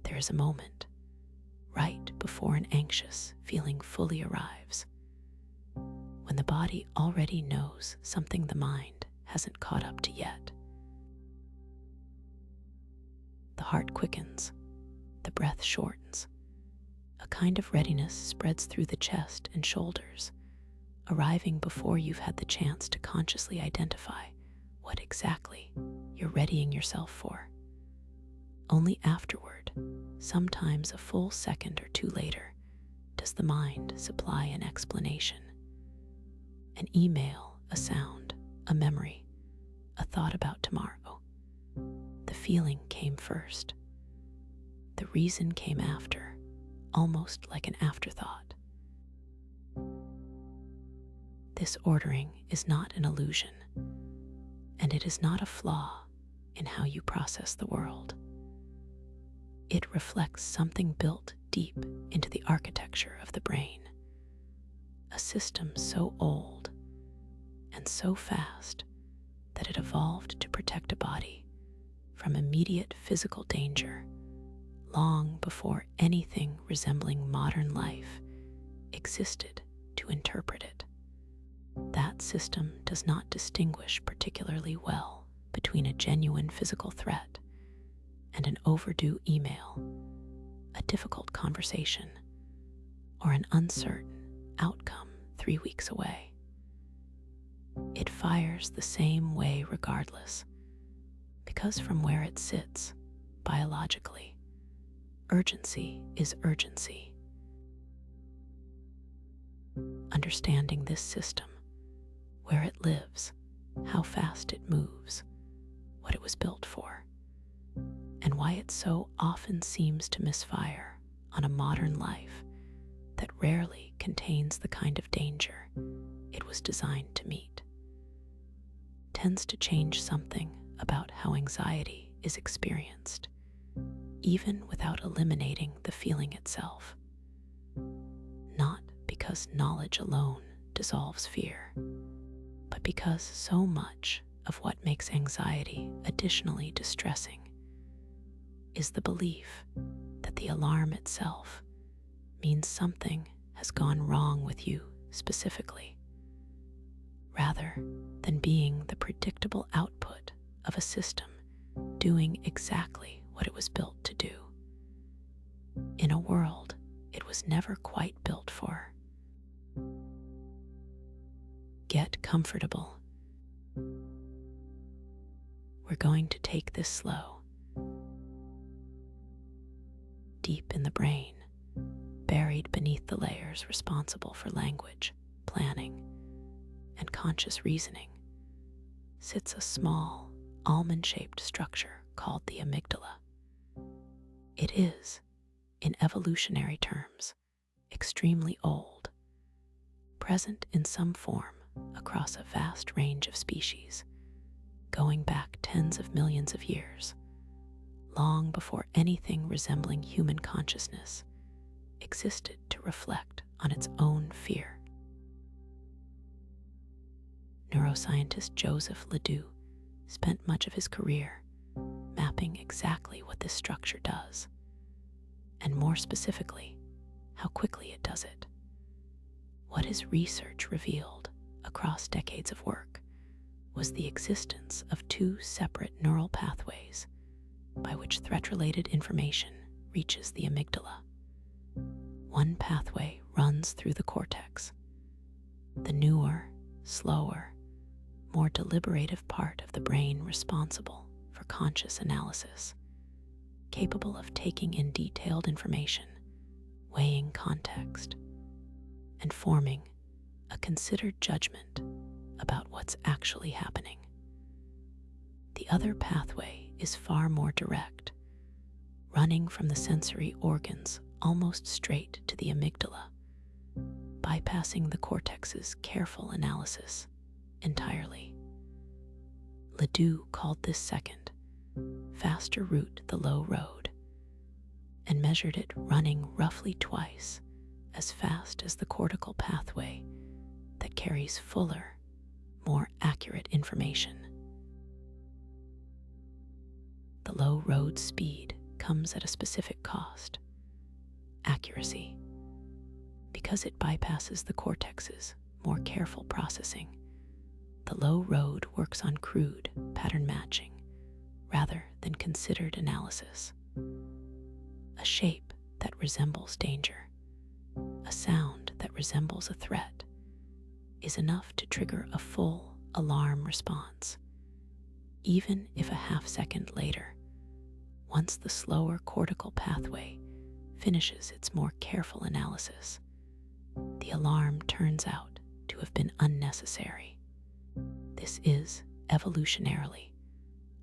there is a moment, right before an anxious feeling fully arrives, when the body already knows something the mind hasn't caught up to yet. The heart quickens, the breath shortens. A kind of readiness spreads through the chest and shoulders, arriving before you've had the chance to consciously identify what exactly you're readying yourself for. Only afterward, sometimes a full second or two later, does the mind supply an explanation. An email, a sound, a memory, a thought about tomorrow. The feeling came first. The reason came after, almost like an afterthought. This ordering is not an illusion, and it is not a flaw in how you process the world. It reflects something built deep into the architecture of the brain, a system so old and so fast that it evolved to protect a body from immediate physical danger long before anything resembling modern life existed to interpret it. That system does not distinguish particularly well between a genuine physical threat and an overdue email, a difficult conversation, or an uncertain outcome 3 weeks away. It fires the same way regardless, because from where it sits, biologically, urgency is urgency. Understanding this system, where it lives, how fast it moves, what it was built for, and why it so often seems to misfire on a modern life that rarely contains the kind of danger it was designed to meet, tends to change something about how anxiety is experienced, even without eliminating the feeling itself. Not because knowledge alone dissolves fear, but because so much of what makes anxiety additionally distressing is the belief that the alarm itself means something has gone wrong with you specifically, rather than being the predictable output of a system doing exactly what it was built to do, in a world it was never quite built for. Get comfortable. We're going to take this slow. Deep in the brain, buried beneath the layers responsible for language, planning, and conscious reasoning, sits a small, almond-shaped structure called the amygdala. It is, in evolutionary terms, extremely old, present in some form across a vast range of species, going back tens of millions of years, long before anything resembling human consciousness existed to reflect on its own fear. Neuroscientist Joseph Ledoux spent much of his career mapping exactly what this structure does, and more specifically, how quickly it does it. What his research revealed across decades of work was the existence of two separate neural pathways by which threat-related information reaches the amygdala. One pathway runs through the cortex, the newer, slower, more deliberative part of the brain responsible for conscious analysis, capable of taking in detailed information, weighing context, and forming a considered judgment about what's actually happening. The other pathway is far more direct, running from the sensory organs almost straight to the amygdala, bypassing the cortex's careful analysis entirely. Ledoux called this second faster route the low road, and measured it running roughly twice as fast as the cortical pathway that carries fuller, more accurate information. The low road speed comes at a specific cost: accuracy. Because it bypasses the cortex's more careful processing, the low road works on crude pattern matching rather than considered analysis. A shape that resembles danger, a sound that resembles a threat, is enough to trigger a full alarm response, even if a half-second later, once the slower cortical pathway finishes its more careful analysis, the alarm turns out to have been unnecessary. This is, evolutionarily,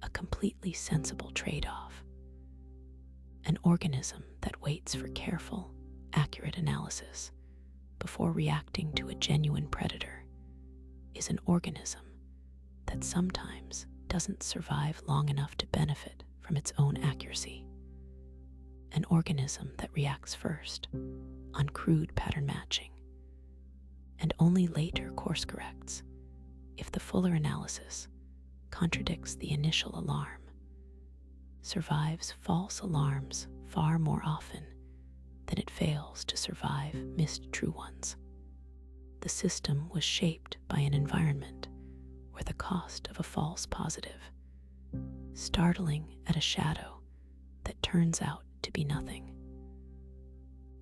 a completely sensible trade-off. An organism that waits for careful, accurate analysis before reacting to a genuine predator is an organism that sometimes doesn't survive long enough to benefit from its own accuracy. An organism that reacts first on crude pattern matching and only later course corrects if the fuller analysis contradicts the initial alarm, survives false alarms far more often than it fails to survive missed true ones. The system was shaped by an environment where the cost of a false positive, startling at a shadow that turns out to be nothing,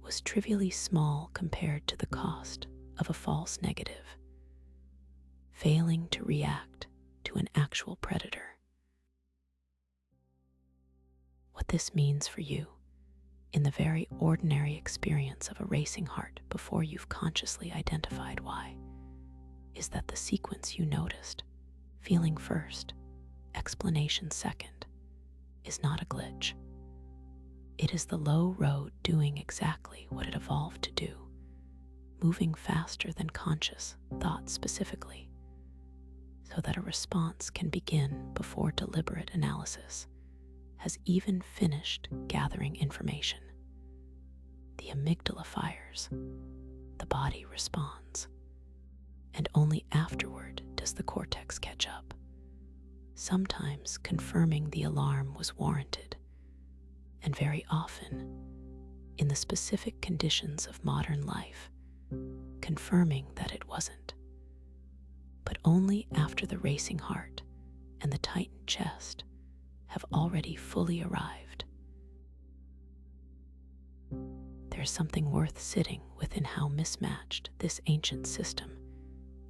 was trivially small compared to the cost of a false negative, failing to react to an actual predator. What this means for you in the very ordinary experience of a racing heart before you've consciously identified why, is that the sequence you noticed, feeling first, explanation second, is not a glitch. It is the low road doing exactly what it evolved to do, moving faster than conscious thought specifically, so that a response can begin before deliberate analysis has even finished gathering information. The amygdala fires, the body responds, and only afterward does the cortex catch up, sometimes confirming the alarm was warranted, and very often, in the specific conditions of modern life, confirming that it wasn't, but only after the racing heart and the tightened chest have already fully arrived. There's something worth sitting within how mismatched this ancient system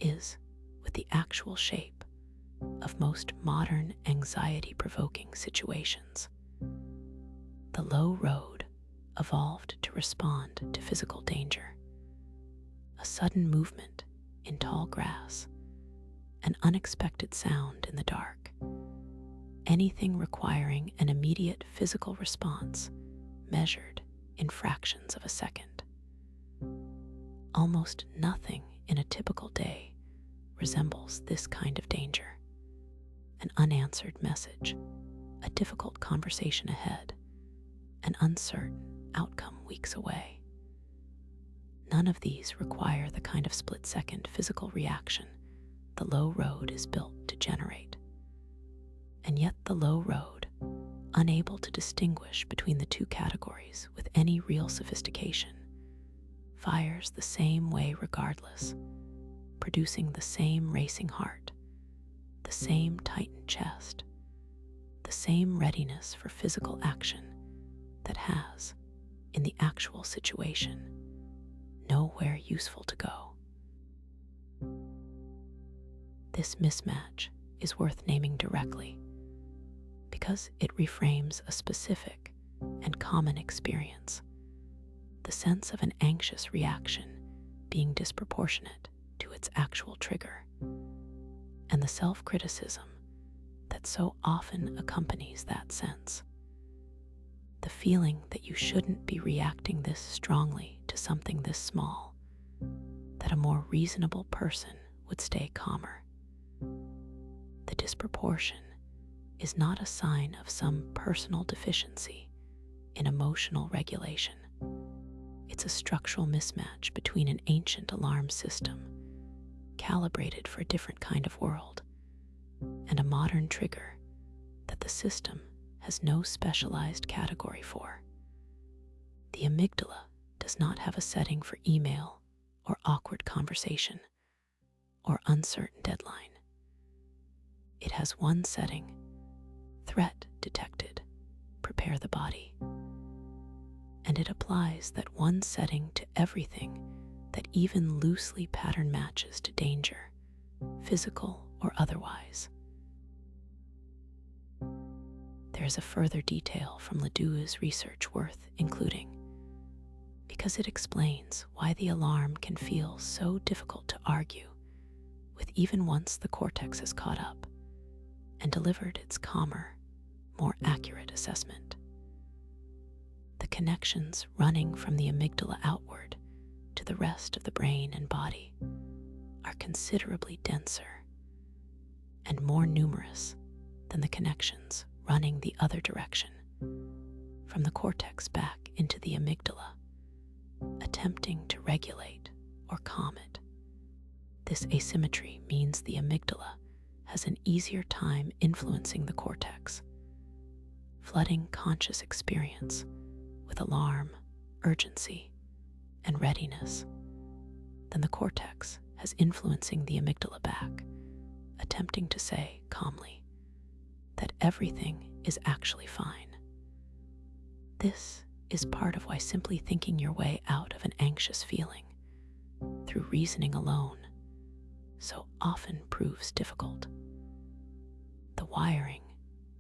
is with the actual shape of most modern anxiety-provoking situations. The low road evolved to respond to physical danger. A sudden movement in tall grass, an unexpected sound in the dark, anything requiring an immediate physical response measured in fractions of a second. Almost nothing in a typical day resembles this kind of danger. An unanswered message, a difficult conversation ahead, an uncertain outcome weeks away. None of these require the kind of split-second physical reaction the low road is built to generate. And yet the low road, unable to distinguish between the two categories with any real sophistication, fires the same way regardless, producing the same racing heart, the same tightened chest, the same readiness for physical action that has, in the actual situation, nowhere useful to go. This mismatch is worth naming directly because it reframes a specific and common experience, the sense of an anxious reaction being disproportionate to its actual trigger, and the self-criticism that so often accompanies that sense. The feeling that you shouldn't be reacting this strongly to something this small, that a more reasonable person would stay calmer. The disproportion is not a sign of some personal deficiency in emotional regulation. It's a structural mismatch between an ancient alarm system, calibrated for a different kind of world, and a modern trigger that the system has no specialized category for. The amygdala does not have a setting for email or awkward conversation or uncertain deadline. It has one setting: threat detected, prepare the body. And it applies that one setting to everything that even loosely pattern matches to danger, physical or otherwise. There is a further detail from Ledoux's research worth including, because it explains why the alarm can feel so difficult to argue with even once the cortex has caught up and delivered its calmer, more accurate assessment. The connections running from the amygdala outward to the rest of the brain and body are considerably denser and more numerous than the connections running the other direction, from the cortex back into the amygdala, attempting to regulate or calm it. This asymmetry means the amygdala has an easier time influencing the cortex, flooding conscious experience with alarm, urgency, and readiness, than the cortex has influencing the amygdala back, attempting to say calmly that everything is actually fine. This is part of why simply thinking your way out of an anxious feeling through reasoning alone so often proves difficult. The wiring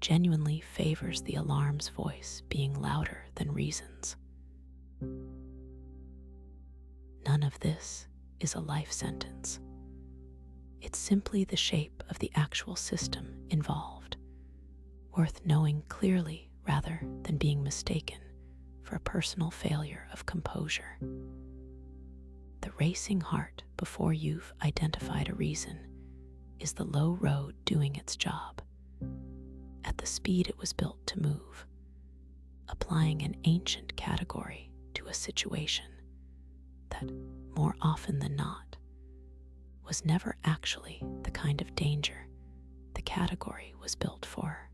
genuinely favors the alarm's voice being louder than reason's. None of this is a life sentence. It's simply the shape of the actual system involved, worth knowing clearly rather than being mistaken for a personal failure of composure. The racing heart before you've identified a reason is the low road doing its job at the speed it was built to move, applying an ancient category to a situation that, more often than not, was never actually the kind of danger the category was built for.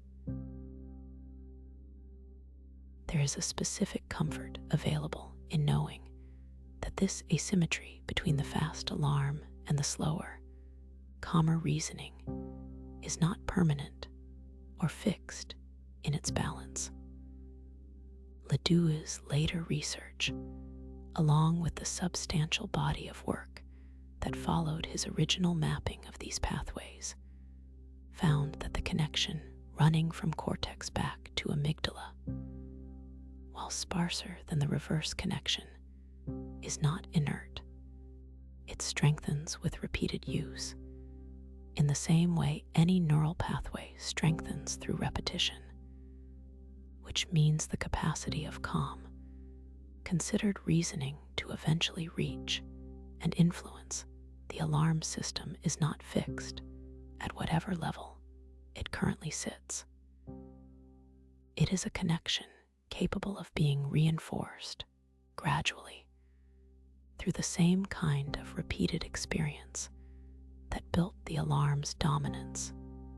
There is a specific comfort available in knowing that this asymmetry between the fast alarm and the slower, calmer reasoning is not permanent or fixed in its balance. Ledoux's later research, along with the substantial body of work that followed his original mapping of these pathways, found that the connection running from cortex back to amygdala, while sparser than the reverse connection, is not inert. It strengthens with repeated use, in the same way any neural pathway strengthens through repetition, which means the capacity of calm, considered reasoning to eventually reach and influence the alarm system, is not fixed at whatever level it currently sits. It is a connection capable of being reinforced gradually through the same kind of repeated experience that built the alarm's dominance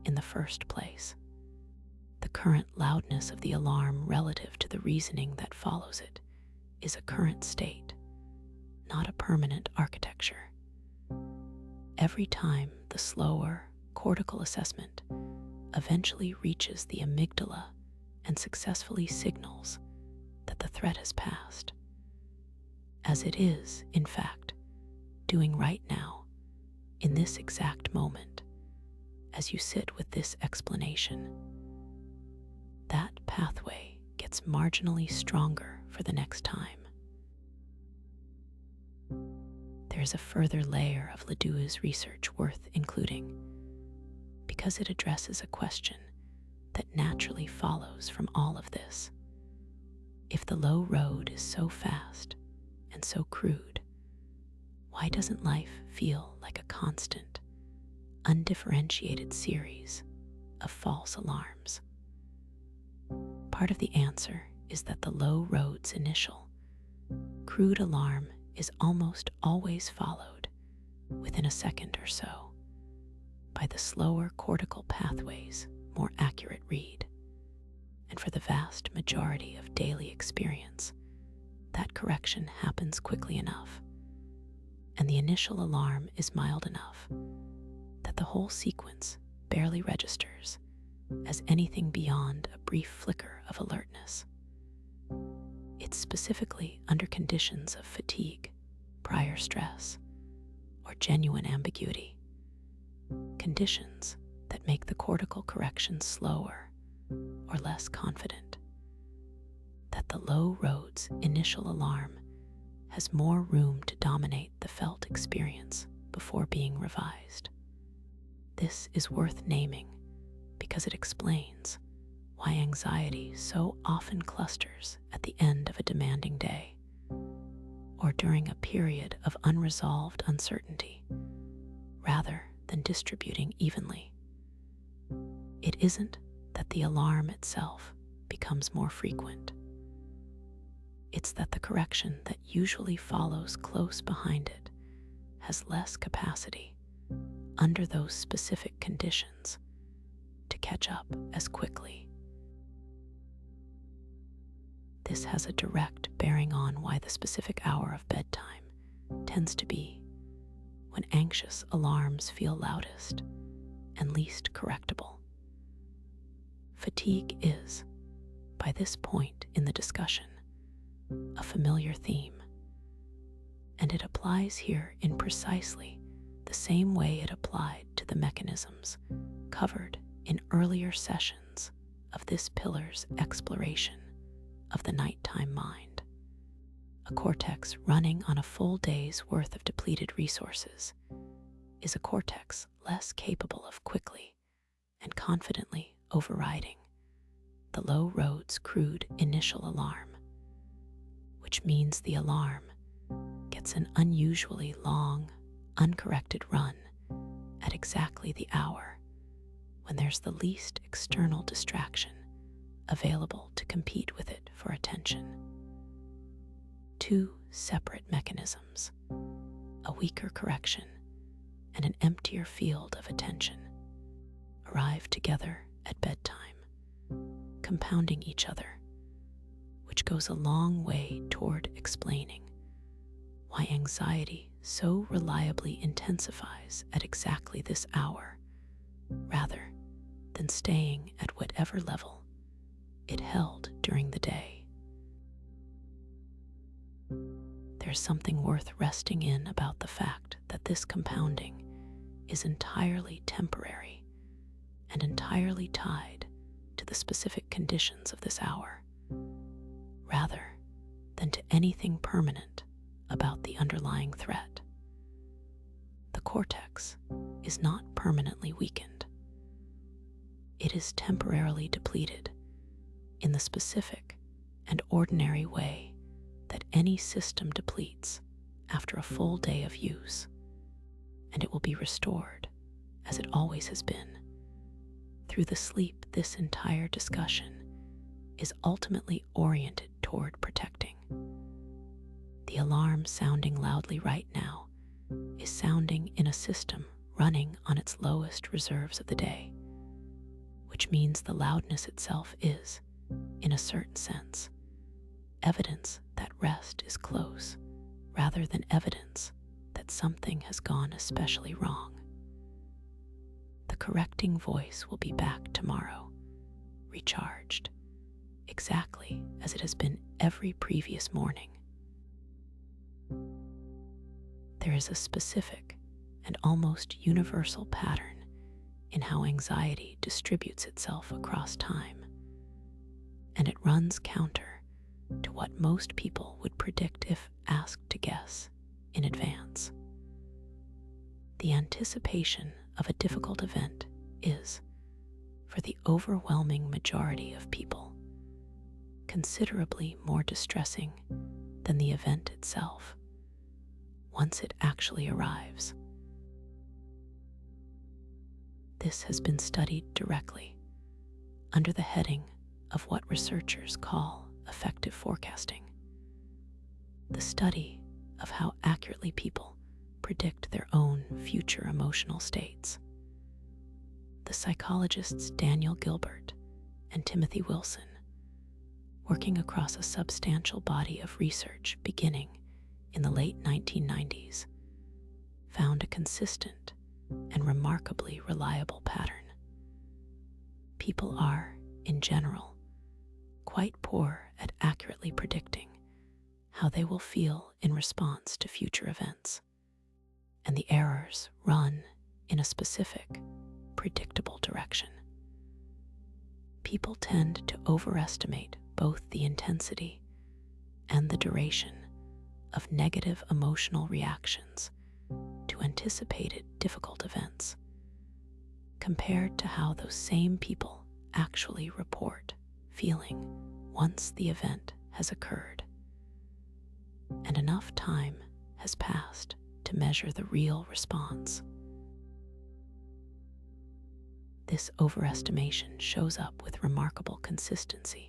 in the first place. The current loudness of the alarm relative to the reasoning that follows it is a current state, not a permanent architecture. Every time the slower cortical assessment eventually reaches the amygdala and successfully signals that the threat has passed, as it is, in fact, doing right now, in this exact moment, as you sit with this explanation, that pathway gets marginally stronger for the next time. There is a further layer of Ledoux's research worth including, because it addresses a question that naturally follows from all of this. If the low road is so fast and so crude, why doesn't life feel like a constant, undifferentiated series of false alarms? Part of the answer is that the low road's initial, crude alarm is almost always followed, within a second or so, by the slower cortical pathway's more accurate read. And for the vast majority of daily experience, that correction happens quickly enough, and the initial alarm is mild enough that the whole sequence barely registers as anything beyond a brief flicker of alertness. It's specifically under conditions of fatigue, prior stress, or genuine ambiguity, conditions that make the cortical correction slower or less confident, that the low road's initial alarm has more room to dominate the felt experience before being revised. This is worth naming because it explains why anxiety so often clusters at the end of a demanding day or during a period of unresolved uncertainty, rather than distributing evenly. It isn't that the alarm itself becomes more frequent. It's that the correction that usually follows close behind it has less capacity under those specific conditions to catch up as quickly. This has a direct bearing on why the specific hour of bedtime tends to be when anxious alarms feel loudest and least correctable. Fatigue is, by this point in the discussion, a familiar theme, and it applies here in precisely the same way it applied to the mechanisms covered in earlier sessions of this pillar's exploration of the nighttime mind. A cortex running on a full day's worth of depleted resources is a cortex less capable of quickly and confidently overriding the low road's crude initial alarm, which means the alarm gets an unusually long, uncorrected run at exactly the hour when there's the least external distraction available to compete with it for attention. Two separate mechanisms, a weaker correction and an emptier field of attention, arrive together at bedtime, compounding each other, which goes a long way toward explaining why anxiety so reliably intensifies at exactly this hour, rather than staying at whatever level it held during the day. There's something worth resting in about the fact that this compounding is entirely temporary and entirely tied to the specific conditions of this hour, rather than to anything permanent about the underlying threat. The cortex is not permanently weakened. It is temporarily depleted in the specific and ordinary way that any system depletes after a full day of use, and it will be restored, as it always has been, through the sleep this entire discussion is ultimately oriented toward protecting. The alarm sounding loudly right now is sounding in a system running on its lowest reserves of the day, which means the loudness itself is, in a certain sense, evidence that rest is close, rather than evidence that something has gone especially wrong. The correcting voice will be back tomorrow, recharged, exactly as it has been every previous morning. There is a specific and almost universal pattern in how anxiety distributes itself across time, and it runs counter to what most people would predict if asked to guess in advance. The anticipation of a difficult event is, for the overwhelming majority of people, considerably more distressing than the event itself once it actually arrives. This has been studied directly under the heading of what researchers call affective forecasting, the study of how accurately people predict their own future emotional states. The psychologists Daniel Gilbert and Timothy Wilson working across a substantial body of research beginning in the late 1990s, found a consistent and remarkably reliable pattern. People are, in general, quite poor at accurately predicting how they will feel in response to future events, and the errors run in a specific, predictable direction. People tend to overestimate both the intensity and the duration of negative emotional reactions to anticipated difficult events, compared to how those same people actually report feeling once the event has occurred and enough time has passed to measure the real response. This overestimation shows up with remarkable consistency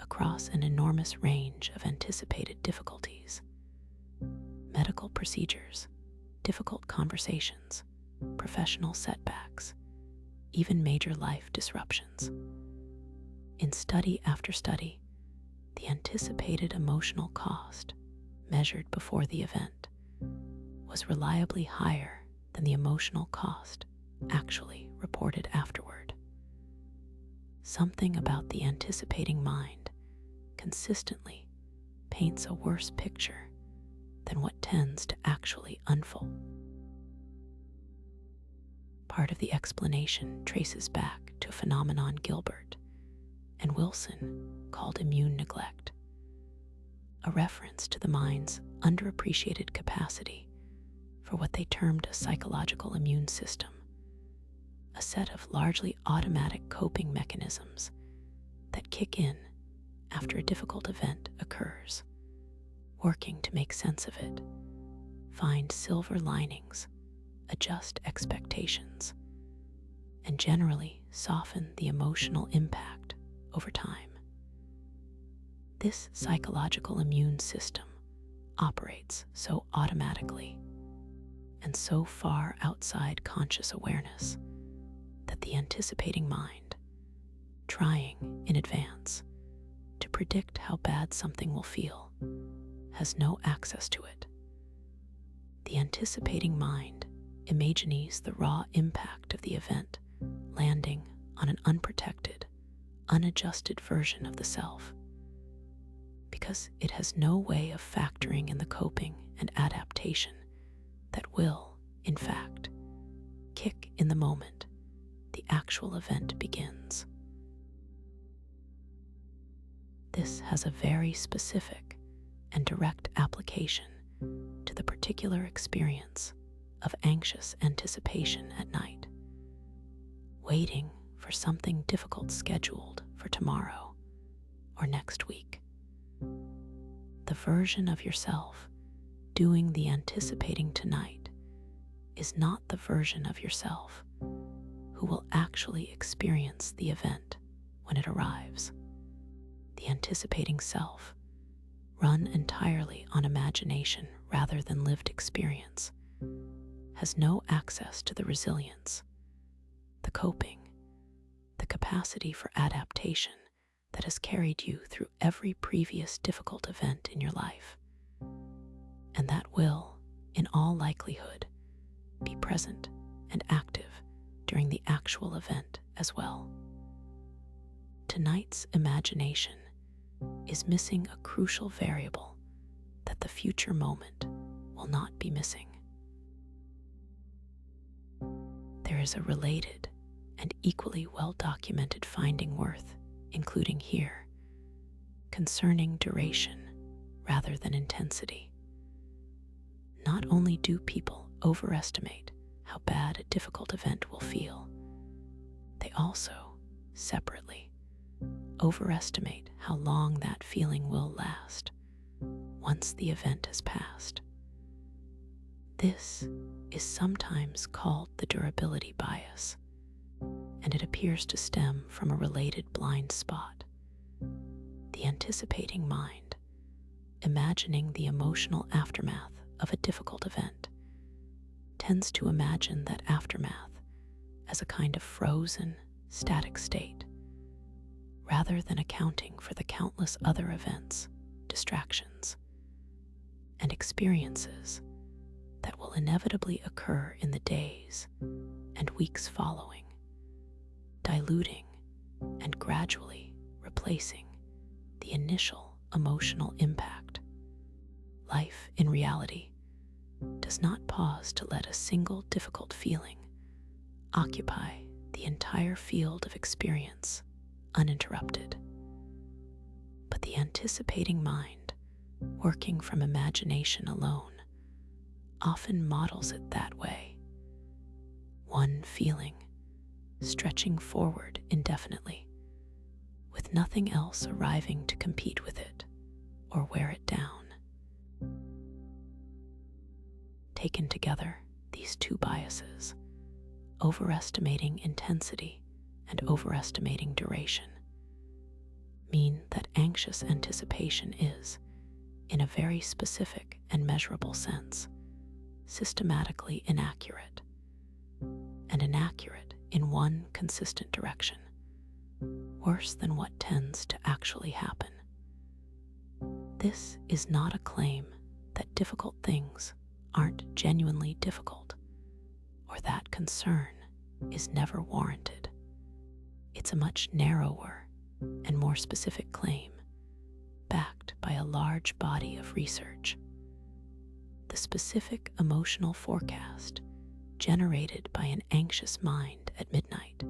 across an enormous range of anticipated difficulties: medical procedures, difficult conversations, professional setbacks, even major life disruptions. In study after study, the anticipated emotional cost measured before the event was reliably higher than the emotional cost actually reported afterward. Something about the anticipating mind consistently paints a worse picture than what tends to actually unfold. Part of the explanation traces back to a phenomenon Gilbert and Wilson called immune neglect, a reference to the mind's underappreciated capacity for what they termed a psychological immune system, a set of largely automatic coping mechanisms that kick in after a difficult event occurs, working to make sense of it, find silver linings, adjust expectations, and generally soften the emotional impact over time. This psychological immune system operates so automatically and so far outside conscious awareness that the anticipating mind, trying in advance to predict how bad something will feel, has no access to it. The anticipating mind imagines the raw impact of the event landing on an unprotected, unadjusted version of the self, because it has no way of factoring in the coping and adaptation that will, in fact, kick in the moment the actual event begins. This has a very specific and direct application to the particular experience of anxious anticipation at night, waiting for something difficult scheduled for tomorrow or next week. The version of yourself doing the anticipating tonight is not the version of yourself who will actually experience the event when it arrives. The anticipating self, run entirely on imagination rather than lived experience, has no access to the resilience, the coping, the capacity for adaptation that has carried you through every previous difficult event in your life, and that will, in all likelihood, be present and active during the actual event as well. Tonight's imagination is missing a crucial variable that the future moment will not be missing. There is a related and equally well-documented finding worth including here, concerning duration rather than intensity. Not only do people overestimate how bad a difficult event will feel, they also, separately, overestimate how long that feeling will last once the event has passed. This is sometimes called the durability bias, and it appears to stem from a related blind spot. The anticipating mind, imagining the emotional aftermath of a difficult event, tends to imagine that aftermath as a kind of frozen, static state, rather than accounting for the countless other events, distractions, and experiences that will inevitably occur in the days and weeks following, diluting and gradually replacing the initial emotional impact. Life, in reality, does not pause to let a single difficult feeling occupy the entire field of experience uninterrupted. But the anticipating mind, working from imagination alone, often models it that way. One feeling stretching forward indefinitely, with nothing else arriving to compete with it or wear it down. Taken together, these two biases, overestimating intensity and overestimating duration, mean that anxious anticipation is, in a very specific and measurable sense, systematically inaccurate, and inaccurate in one consistent direction, worse than what tends to actually happen. This is not a claim that difficult things aren't genuinely difficult, or that concern is never warranted. It's a much narrower and more specific claim, backed by a large body of research. The specific emotional forecast generated by an anxious mind at midnight,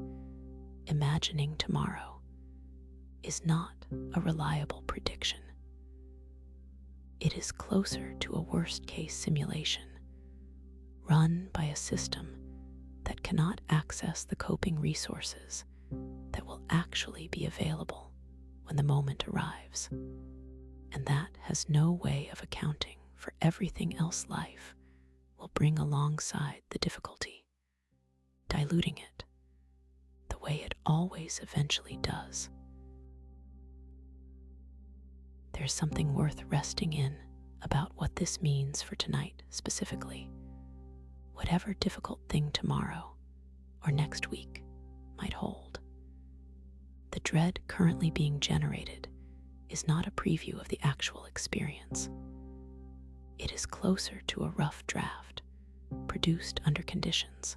imagining tomorrow, is not a reliable prediction. It is closer to a worst-case simulation, run by a system that cannot access the coping resources that will actually be available when the moment arrives, and that has no way of accounting for everything else life will bring alongside the difficulty, diluting it the way it always eventually does. There's something worth resting in about what this means for tonight specifically. Whatever difficult thing tomorrow or next week might hold, the dread currently being generated is not a preview of the actual experience. It is closer to a rough draft, produced under conditions,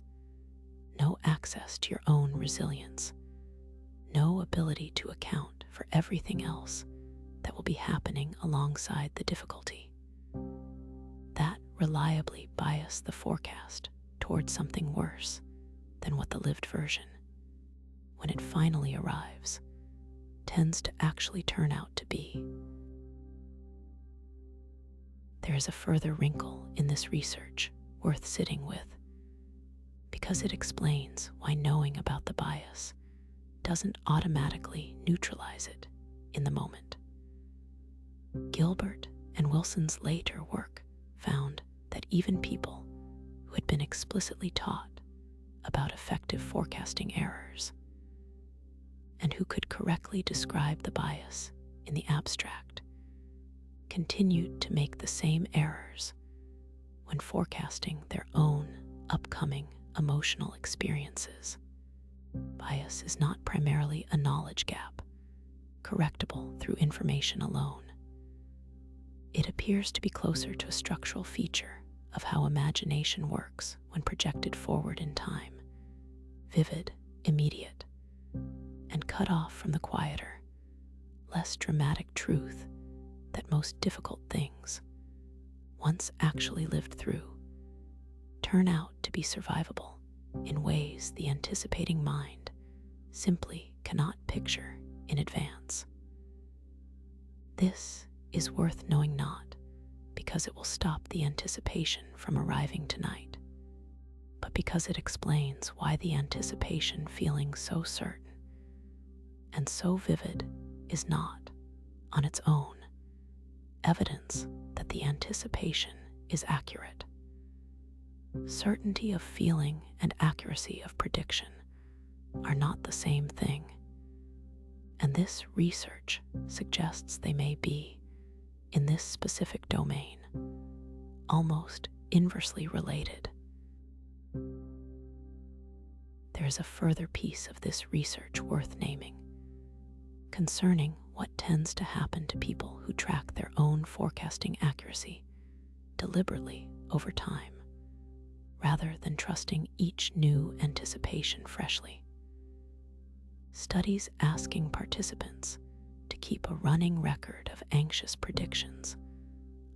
no access to your own resilience, no ability to account for everything else that will be happening alongside the difficulty, that reliably bias the forecast towards something worse than what the lived version, when it finally arrives, tends to actually turn out to be. There is a further wrinkle in this research worth sitting with, because it explains why knowing about the bias doesn't automatically neutralize it in the moment. Gilbert and Wilson's later work found that even people who had been explicitly taught about effective forecasting errors and who could correctly describe the bias in the abstract continued to make the same errors when forecasting their own upcoming emotional experiences. Bias is not primarily a knowledge gap, correctable through information alone. It appears to be closer to a structural feature of how imagination works when projected forward in time, vivid, immediate, and cut off from the quieter, less dramatic truth that most difficult things, once actually lived through, turn out to be survivable in ways the anticipating mind simply cannot picture in advance. This is worth knowing, not because it will stop the anticipation from arriving tonight, but because it explains why the anticipation feeling so certain and so vivid is not, on its own, evidence that the anticipation is accurate. Certainty of feeling and accuracy of prediction are not the same thing, and this research suggests they may be, in this specific domain, almost inversely related. There is a further piece of this research worth naming, concerning what tends to happen to people who track their own forecasting accuracy deliberately over time, rather than trusting each new anticipation freshly. Studies asking participants to keep a running record of anxious predictions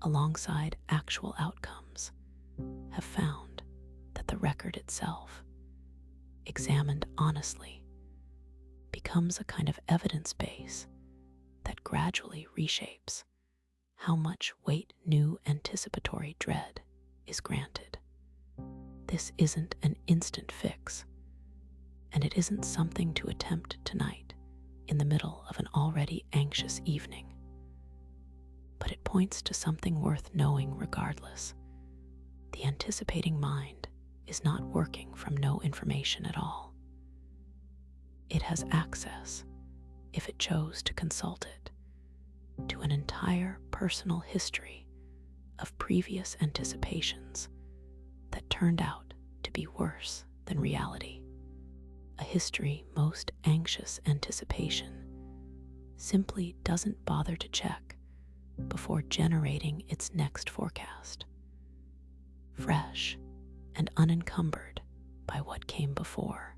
alongside actual outcomes have found that the record itself, examined honestly, becomes a kind of evidence base that gradually reshapes how much weight new anticipatory dread is granted. This isn't an instant fix, and it isn't something to attempt tonight in the middle of an already anxious evening. But it points to something worth knowing regardless. The anticipating mind is not working from no information at all. It has access, if it chose to consult it, to an entire personal history of previous anticipations that turned out to be worse than reality. A history most anxious anticipation simply doesn't bother to check before generating its next forecast, fresh and unencumbered by what came before.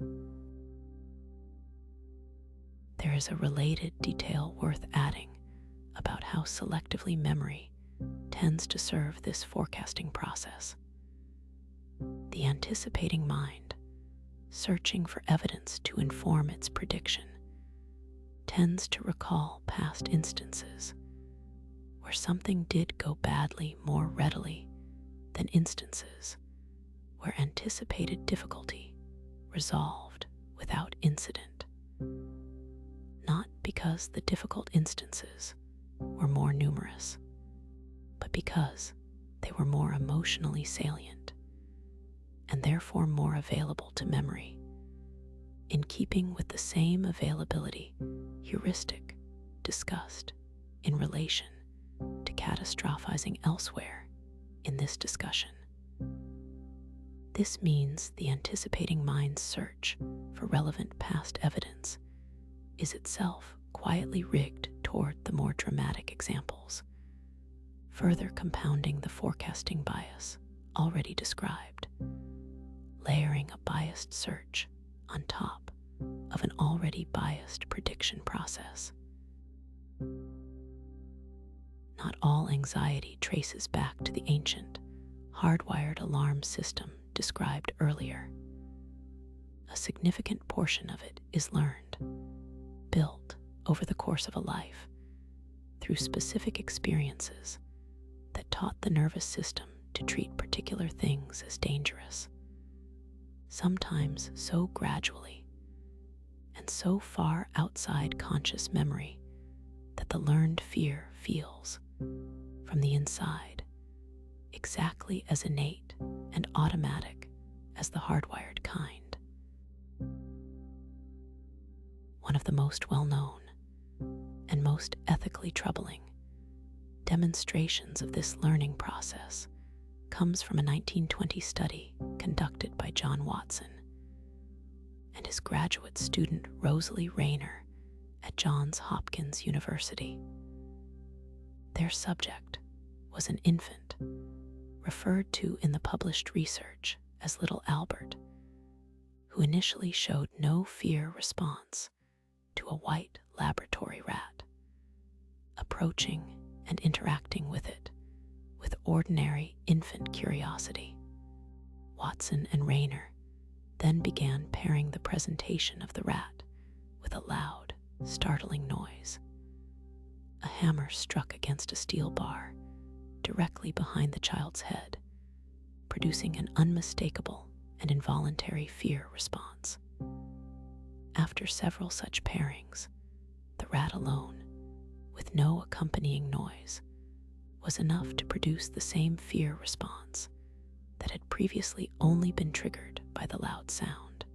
There is a related detail worth adding about how selectively memory tends to serve this forecasting process. The anticipating mind, searching for evidence to inform its prediction, tends to recall past instances where something did go badly more readily than instances where anticipated difficulty resolved without incident. Not because the difficult instances were more numerous, but because they were more emotionally salient and therefore more available to memory, in keeping with the same availability heuristic discussed in relation to catastrophizing elsewhere in this discussion. This means the anticipating mind's search for relevant past evidence is itself quietly rigged toward the more dramatic examples, further compounding the forecasting bias already described, layering a biased search on top of an already biased prediction process. Not all anxiety traces back to the ancient, hardwired alarm system described earlier. A significant portion of it is learned, built over the course of a life, through specific experiences that taught the nervous system to treat particular things as dangerous, sometimes so gradually and so far outside conscious memory that the learned fear feels, from the inside, exactly as innate and automatic as the hardwired kind. One of the most well-known and most ethically troubling demonstrations of this learning process comes from a 1920 study conducted by John Watson and his graduate student Rosalie Rayner at Johns Hopkins University. Their subject was an infant, referred to in the published research as Little Albert, who initially showed no fear response to a white laboratory rat, approaching and interacting with it with ordinary infant curiosity. Watson and Rayner then began pairing the presentation of the rat with a loud, startling noise. A hammer struck against a steel bar directly behind the child's head, producing an unmistakable and involuntary fear response. After several such pairings, the rat alone, with no accompanying noise, was enough to produce the same fear response that had previously only been triggered by the loud sound.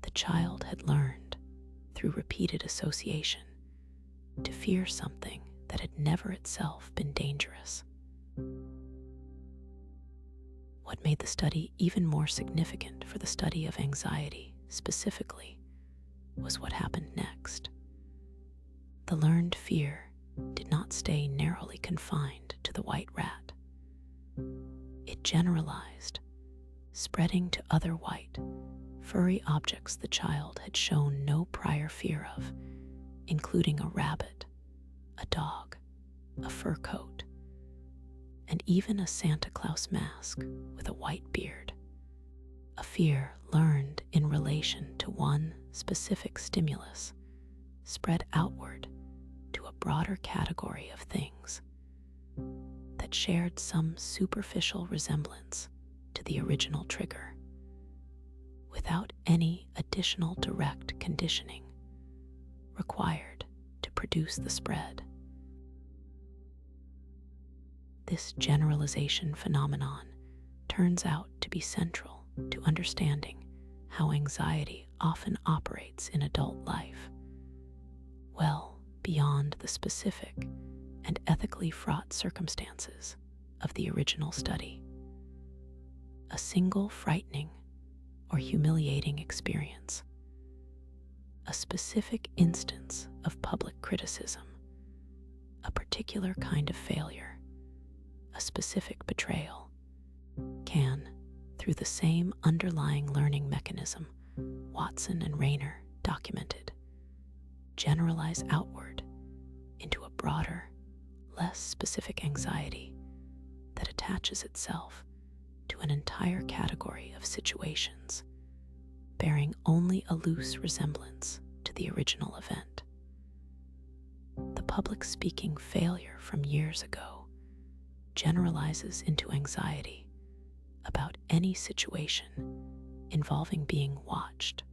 The child had learned, through repeated association, to fear something that had never itself been dangerous. What made the study even more significant for the study of anxiety specifically was what happened next. The learned fear did not stay narrowly confined to the white rat. It generalized, spreading to other white, furry objects the child had shown no prior fear of, including a rabbit, a dog, a fur coat, and even a Santa Claus mask with a white beard. A fear learned in relation to one specific stimulus spread outward to a broader category of things that shared some superficial resemblance to the original trigger, without any additional direct conditioning required to produce the spread. This generalization phenomenon turns out to be central to understanding how anxiety often operates in adult life, well beyond the specific and ethically fraught circumstances of the original study. A single frightening or humiliating experience, a specific instance of public criticism, a particular kind of failure, a specific betrayal, can, through the same underlying learning mechanism Watson and Rayner documented, generalize outward into a broader, less specific anxiety that attaches itself to an entire category of situations, bearing only a loose resemblance to the original event. The public speaking failure from years ago generalizes into anxiety about any situation involving being watched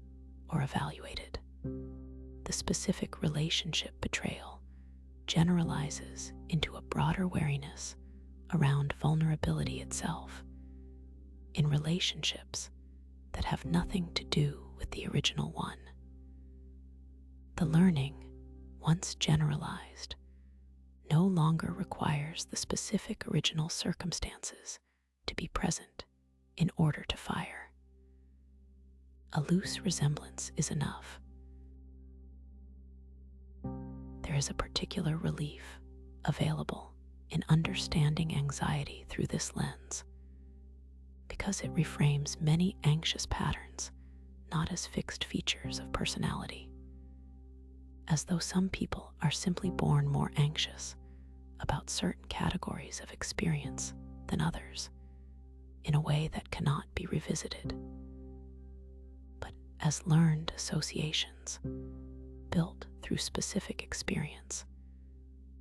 or evaluated. The specific relationship betrayal generalizes into a broader wariness around vulnerability itself in relationships that have nothing to do with the original one. The learning, once generalized, no longer requires the specific original circumstances to be present in order to fire. A loose resemblance is enough. There is a particular relief available in understanding anxiety through this lens, because it reframes many anxious patterns not as fixed features of personality, as though some people are simply born more anxious about certain categories of experience than others, in a way that cannot be revisited, but as learned associations built through specific experience,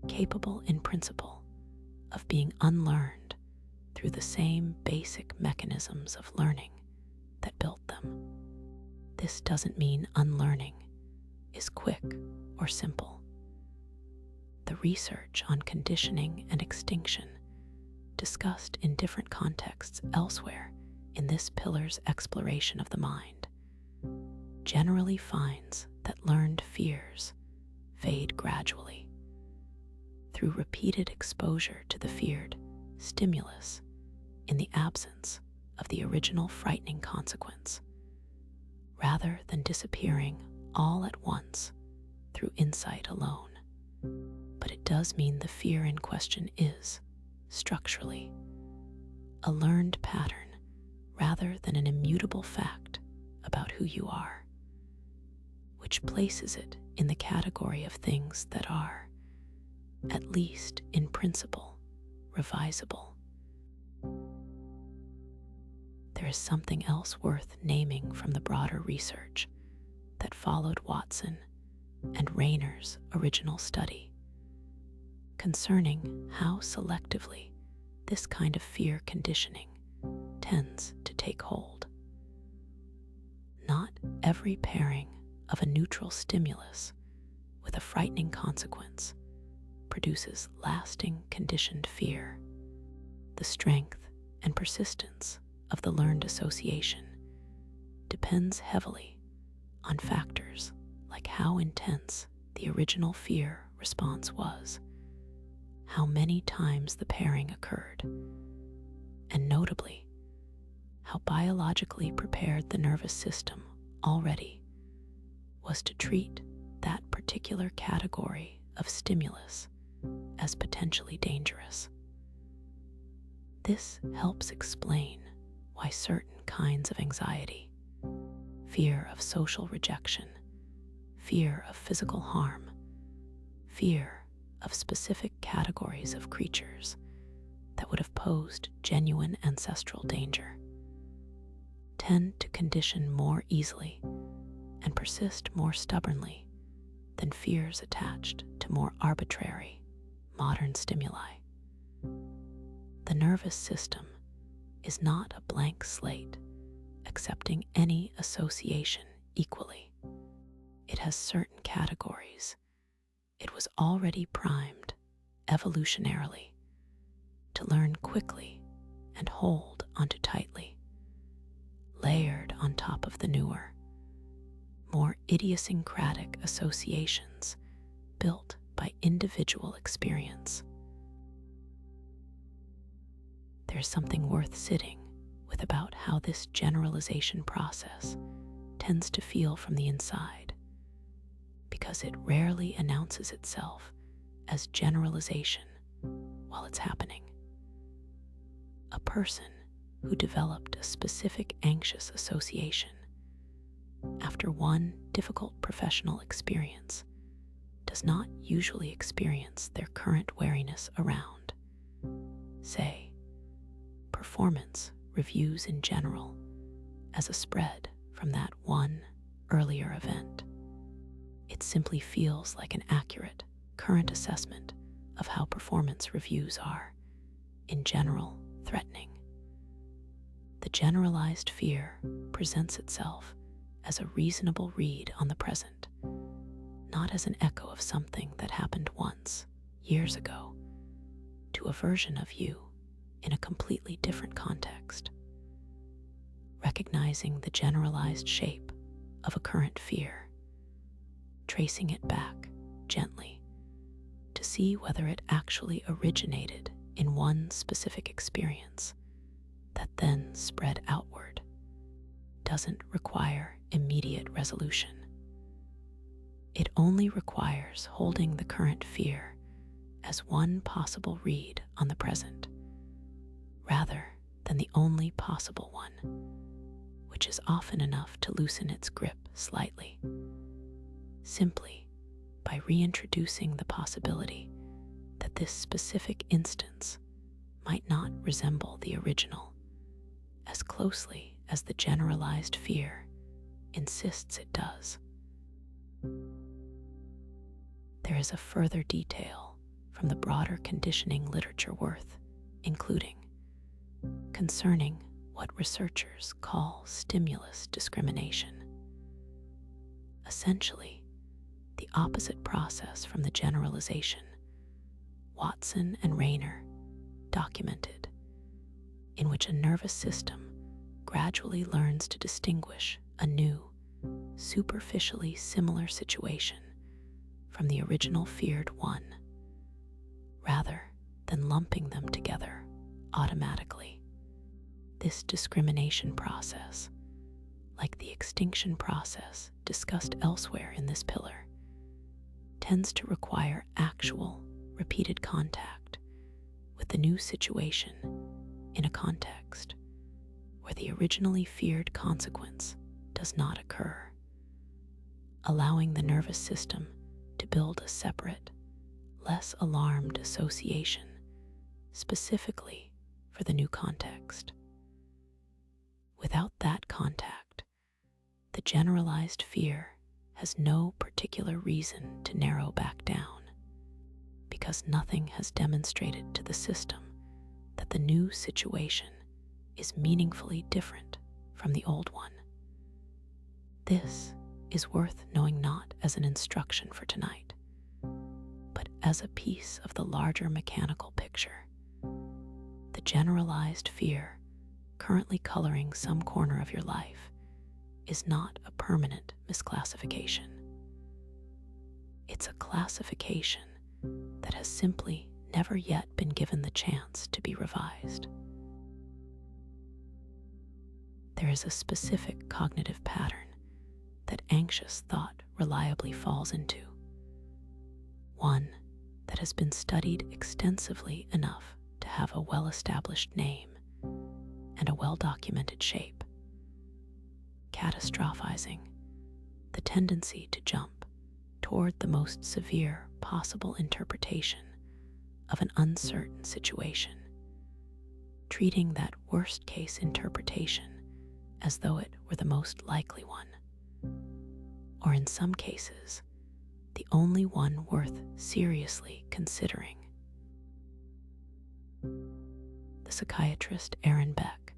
capable in principle of being unlearned through the same basic mechanisms of learning that built them. This doesn't mean unlearning is quick or simple. The research on conditioning and extinction, discussed in different contexts elsewhere in this pillar's exploration of the mind, generally finds that learned fears fade gradually through repeated exposure to the feared stimulus in the absence of the original frightening consequence, rather than disappearing all at once through insight alone. But it does mean the fear in question is, structurally, a learned pattern rather than an immutable fact about who you are, which places it in the category of things that are, at least in principle, revisable. There is something else worth naming from the broader research that followed Watson and Rayner's original study, concerning how selectively this kind of fear conditioning tends to take hold. Not every pairing of a neutral stimulus with a frightening consequence produces lasting conditioned fear. The strength and persistence of the learned association depends heavily on factors like how intense the original fear response was, how many times the pairing occurred, and notably, how biologically prepared the nervous system already was to treat that particular category of stimulus as potentially dangerous. This helps explain why certain kinds of anxiety, fear of social rejection, fear of physical harm, fear of specific categories of creatures that would have posed genuine ancestral danger, tend to condition more easily and persist more stubbornly than fears attached to more arbitrary, modern stimuli. The nervous system is not a blank slate, accepting any association equally. It has certain categories. It was already primed, evolutionarily, to learn quickly and hold onto tightly, layered on top of the newer, more idiosyncratic associations built by individual experience. There's something worth sitting with about how this generalization process tends to feel from the inside, because it rarely announces itself as generalization while it's happening. A person who developed a specific anxious association after one difficult professional experience does not usually experience their current wariness around, say, performance reviews in general as a spread from that one earlier event. It simply feels like an accurate, current assessment of how performance reviews are, in general, threatening. The generalized fear presents itself as a reasonable read on the present, not as an echo of something that happened once, years ago, to a version of you in a completely different context. Recognizing the generalized shape of a current fear, tracing it back gently to see whether it actually originated in one specific experience that then spread outward, doesn't require immediate resolution. It only requires holding the current fear as one possible read on the present, rather than the only possible one, which is often enough to loosen its grip slightly, simply by reintroducing the possibility that this specific instance might not resemble the original as closely as the generalized fear insists it does. There is a further detail from the broader conditioning literature worth including, concerning what researchers call stimulus discrimination. Essentially, the opposite process from the generalization Watson and Rayner documented, in which a nervous system gradually learns to distinguish a new, superficially similar situation from the original feared one, rather than lumping them together automatically. This discrimination process, like the extinction process discussed elsewhere in this pillar, tends to require actual, repeated contact with the new situation in a context where the originally feared consequence does not occur, allowing the nervous system to build a separate, less alarmed association specifically for the new context. Without that contact, the generalized fear has no particular reason to narrow back down, because nothing has demonstrated to the system that the new situation is meaningfully different from the old one. This is worth knowing not as an instruction for tonight, but as a piece of the larger mechanical picture. The generalized fear currently coloring some corner of your life is not a permanent misclassification. It's a classification that has simply never yet been given the chance to be revised. There is a specific cognitive pattern that anxious thought reliably falls into, one that has been studied extensively enough to have a well-established name and a well-documented shape. Catastrophizing, the tendency to jump toward the most severe possible interpretation of an uncertain situation, treating that worst-case interpretation as though it were the most likely one, or in some cases, the only one worth seriously considering. The psychiatrist Aaron Beck,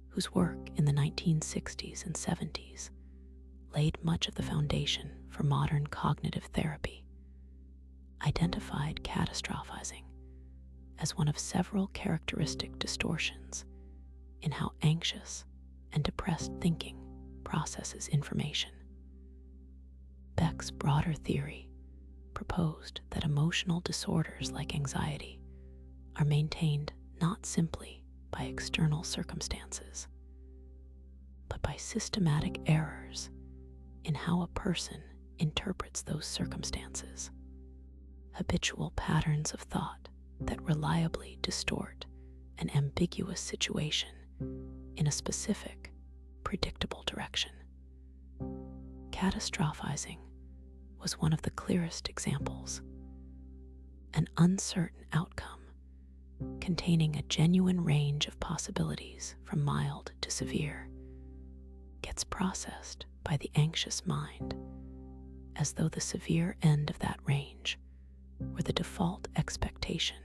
whose work in the 1960s and 70s laid much of the foundation for modern cognitive therapy, identified catastrophizing as one of several characteristic distortions in how anxious and depressed thinking processes information. Beck's broader theory proposed that emotional disorders like anxiety are maintained not simply by external circumstances, but by systematic errors in how a person interprets those circumstances, habitual patterns of thought that reliably distort an ambiguous situation in a specific, predictable direction. Catastrophizing was one of the clearest examples. An uncertain outcome containing a genuine range of possibilities from mild to severe gets processed by the anxious mind as though the severe end of that range were the default expectation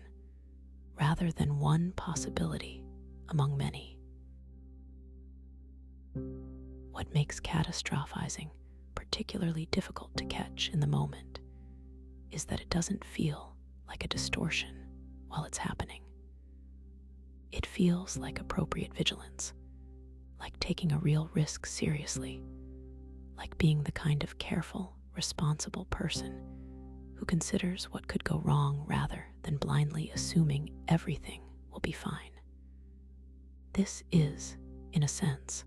rather than one possibility among many. What makes catastrophizing particularly difficult to catch in the moment is that it doesn't feel like a distortion while it's happening. It feels like appropriate vigilance, like taking a real risk seriously, like being the kind of careful, responsible person who considers what could go wrong rather than blindly assuming everything will be fine. This is, in a sense,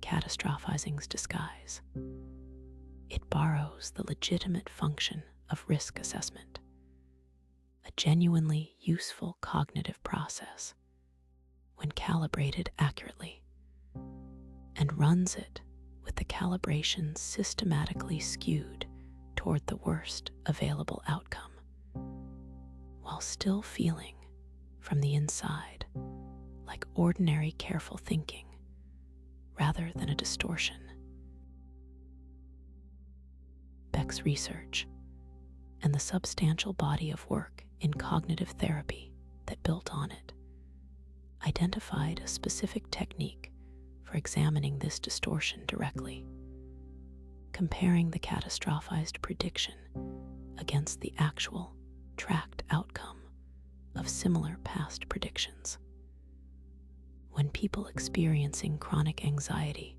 catastrophizing's disguise. It borrows the legitimate function of risk assessment, a genuinely useful cognitive process when calibrated accurately, and runs it with the calibration systematically skewed toward the worst available outcome, while still feeling from the inside like ordinary careful thinking rather than a distortion. Beck's research and the substantial body of work in cognitive therapy that built on it identified a specific technique for examining this distortion directly, comparing the catastrophized prediction against the actual tracked outcome of similar past predictions. When people experiencing chronic anxiety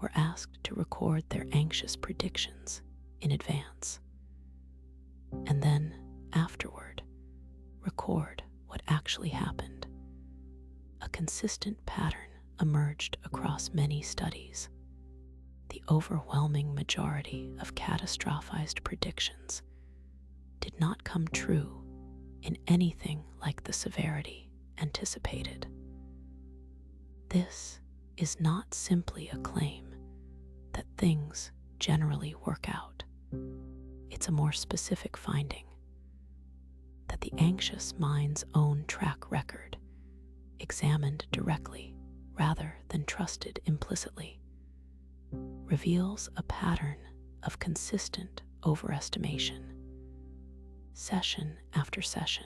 were asked to record their anxious predictions in advance, and then afterward record what actually happened, a consistent pattern emerged across many studies. The overwhelming majority of catastrophized predictions did not come true in anything like the severity anticipated. This is not simply a claim that things generally work out. It's a more specific finding that the anxious mind's own track record, examined directly rather than trusted implicitly, reveals a pattern of consistent overestimation, session after session,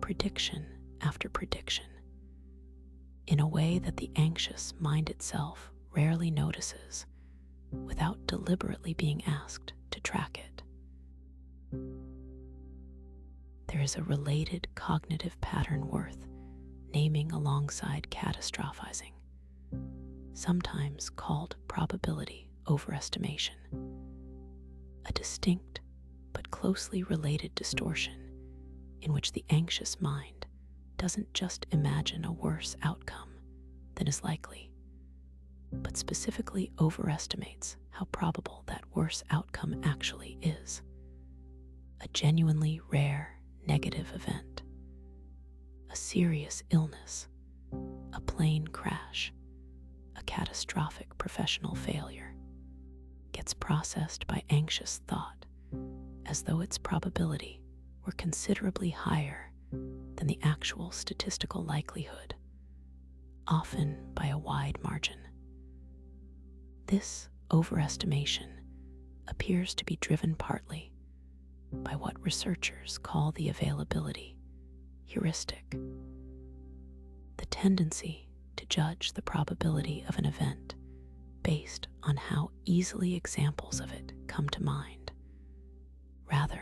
prediction after prediction, in a way that the anxious mind itself rarely notices without deliberately being asked to track it. There is a related cognitive pattern worth naming alongside catastrophizing, sometimes called probability overestimation, a distinct but closely related distortion in which the anxious mind doesn't just imagine a worse outcome than is likely, but specifically overestimates how probable that worse outcome actually is. a genuinely rare negative event, a serious illness, a plane crash, a catastrophic professional failure, gets processed by anxious thought as though its probability were considerably higher than the actual statistical likelihood, often by a wide margin. This overestimation appears to be driven partly by what researchers call the availability heuristic, the tendency to judge the probability of an event based on how easily examples of it come to mind, rather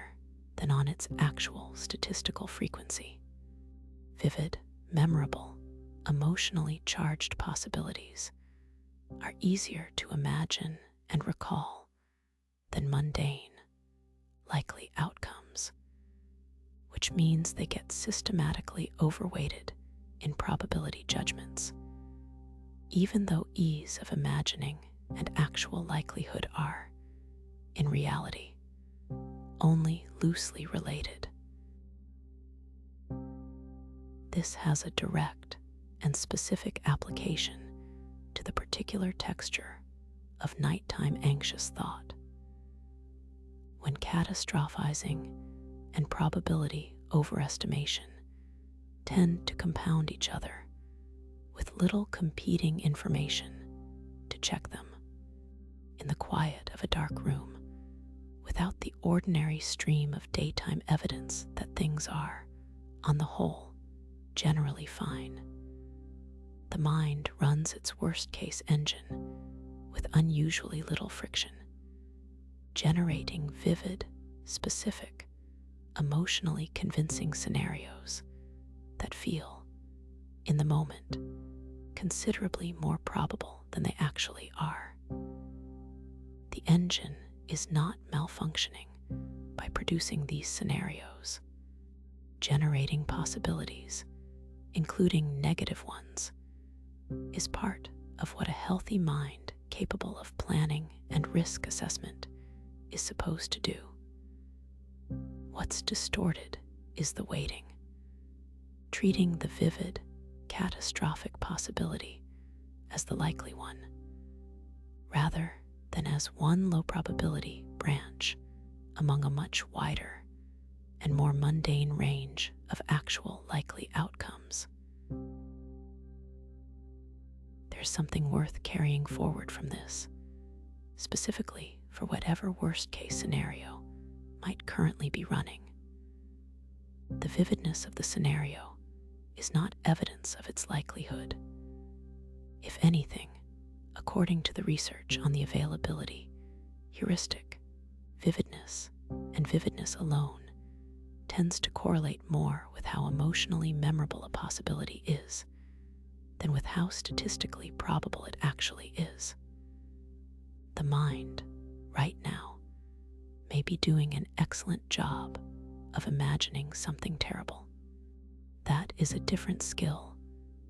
than on its actual statistical frequency. Vivid, memorable, emotionally charged possibilities are easier to imagine and recall than mundane, likely outcomes, which means they get systematically overweighted in probability judgments, even though ease of imagining and actual likelihood are, in reality, only loosely related. This has a direct and specific application to the particular texture of nighttime anxious thought. When catastrophizing and probability overestimation tend to compound each other with little competing information to check them, in the quiet of a dark room, without the ordinary stream of daytime evidence that things are, on the whole, generally fine. The mind runs its worst-case engine with unusually little friction, generating vivid, specific, emotionally convincing scenarios that feel, in the moment, considerably more probable than they actually are. The engine is not malfunctioning by producing these scenarios. Generating possibilities, including negative ones, is part of what a healthy mind capable of planning and risk assessment is supposed to do. What's distorted is the weighting, treating the vivid, catastrophic possibility as the likely one, rather than as one low probability branch among a much wider and more mundane range of actual likely outcomes. There's something worth carrying forward from this, specifically for whatever worst-case scenario might currently be running. The vividness of the scenario is not evidence of its likelihood. If anything, according to the research on the availability heuristic, vividness, and vividness alone, tends to correlate more with how emotionally memorable a possibility is than with how statistically probable it actually is. The mind, right now, may be doing an excellent job of imagining something terrible. That is a different skill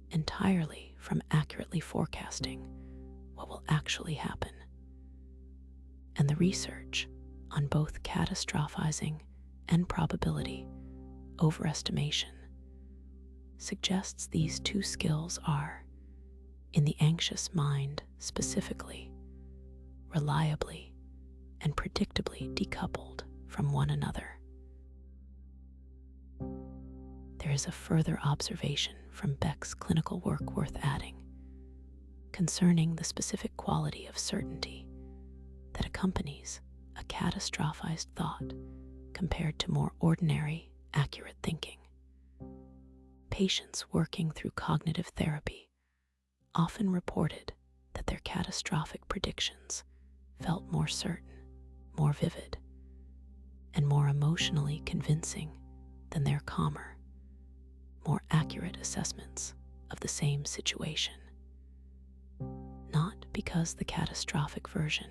entirely from accurately forecasting what will actually happen. And the research on both catastrophizing and probability overestimation suggests these two skills are, in the anxious mind specifically, reliably and predictably decoupled from one another. There is a further observation from Beck's clinical work worth adding concerning the specific quality of certainty that accompanies a catastrophized thought compared to more ordinary, accurate thinking. Patients working through cognitive therapy often reported that their catastrophic predictions felt more certain, more vivid, and more emotionally convincing than their calmer, more accurate assessments of the same situation. Not because the catastrophic version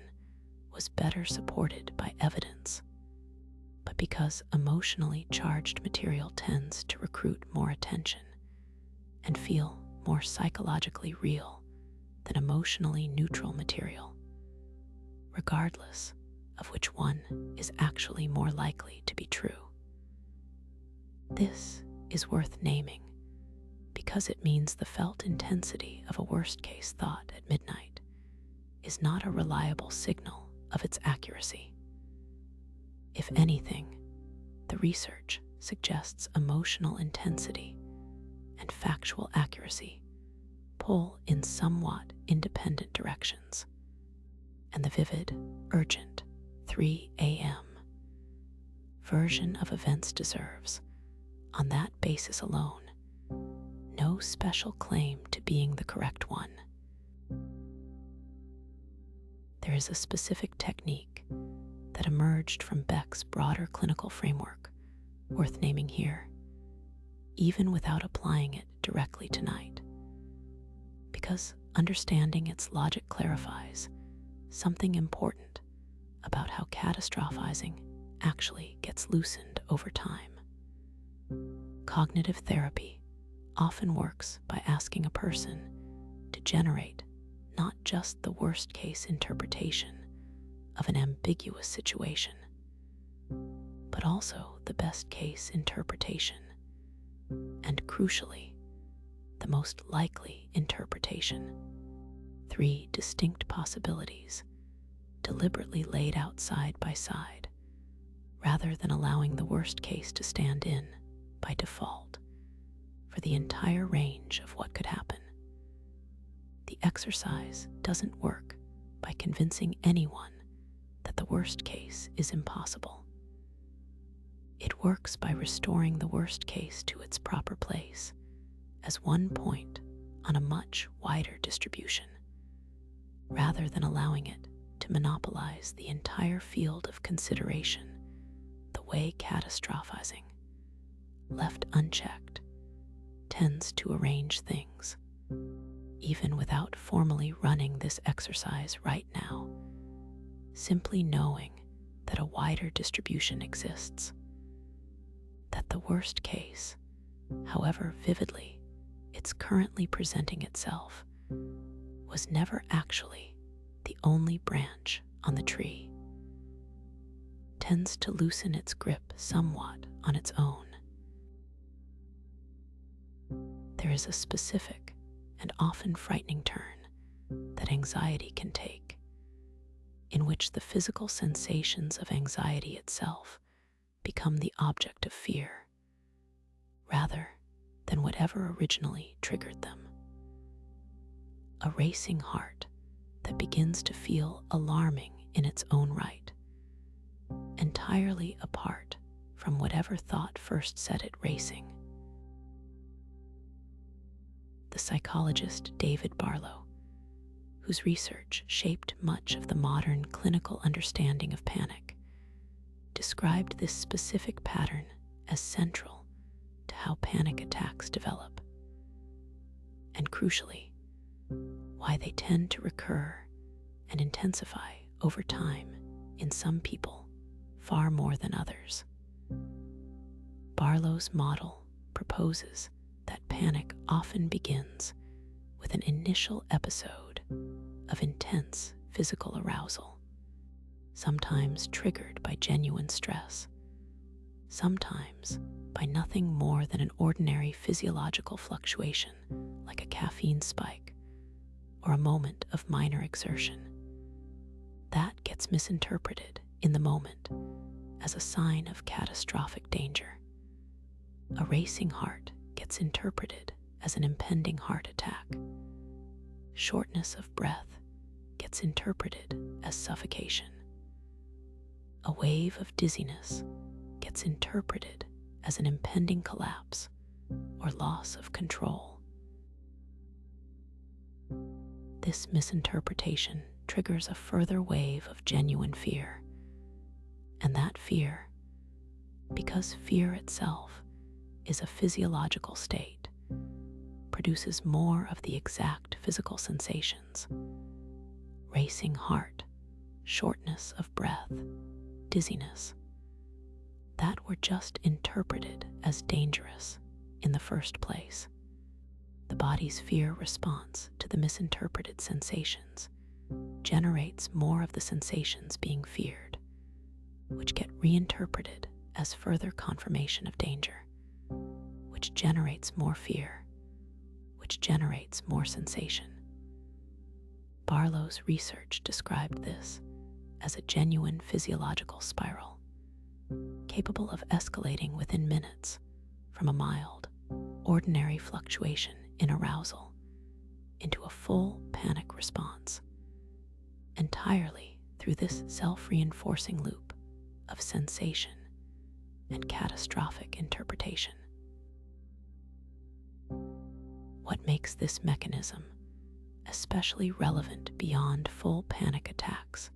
was better supported by evidence, but because emotionally charged material tends to recruit more attention and feel more psychologically real than emotionally neutral material, regardless of which one is actually more likely to be true. This is worth naming because it means the felt intensity of a worst-case thought at midnight is not a reliable signal of its accuracy. If anything, the research suggests emotional intensity and factual accuracy pull in somewhat independent directions, and the vivid, urgent 3 a.m. version of events deserves, on that basis alone, no special claim to being the correct one. There is a specific technique that emerged from Beck's broader clinical framework, worth naming here, even without applying it directly tonight, because understanding its logic clarifies something important about how catastrophizing actually gets loosened over time. Cognitive therapy often works by asking a person to generate not just the worst-case interpretation of an ambiguous situation, but also the best-case interpretation, and crucially, the most likely interpretation. 3 distinct possibilities, deliberately laid out side by side, rather than allowing the worst case to stand in, by default, for the entire range of what could happen. The exercise doesn't work by convincing anyone that the worst case is impossible. It works by restoring the worst case to its proper place as one point on a much wider distribution, rather than allowing it to monopolize the entire field of consideration the way catastrophizing, left unchecked, tends to arrange things. Even without formally running this exercise right now, simply knowing that a wider distribution exists, that the worst case, however vividly it's currently presenting itself, was never actually the only branch on the tree, tends to loosen its grip somewhat on its own. There is a specific and often frightening turn that anxiety can take, in which the physical sensations of anxiety itself become the object of fear, rather than whatever originally triggered them. A racing heart that begins to feel alarming in its own right, entirely apart from whatever thought first set it racing. The psychologist David Barlow, whose research shaped much of the modern clinical understanding of panic, described this specific pattern as central to how panic attacks develop, and crucially, why they tend to recur and intensify over time in some people far more than others. Barlow's model proposes that panic often begins with an initial episode of intense physical arousal, sometimes triggered by genuine stress, sometimes by nothing more than an ordinary physiological fluctuation like a caffeine spike or a moment of minor exertion. That gets misinterpreted in the moment as a sign of catastrophic danger. A racing heart gets interpreted as an impending heart attack. Shortness of breath gets interpreted as suffocation. A wave of dizziness gets interpreted as an impending collapse or loss of control. This misinterpretation triggers a further wave of genuine fear, and that fear, because fear itself is a physiological state, produces more of the exact physical sensations: racing heart, shortness of breath, dizziness, that were just interpreted as dangerous in the first place. The body's fear response to the misinterpreted sensations generates more of the sensations being feared, which get reinterpreted as further confirmation of danger, which generates more fear, which generates more sensation. Barlow's research described this as a genuine physiological spiral, capable of escalating within minutes from a mild, ordinary fluctuation in arousal into a full panic response, entirely through this self-reinforcing loop of sensation and catastrophic interpretation. What makes this mechanism especially relevant beyond full panic attacks,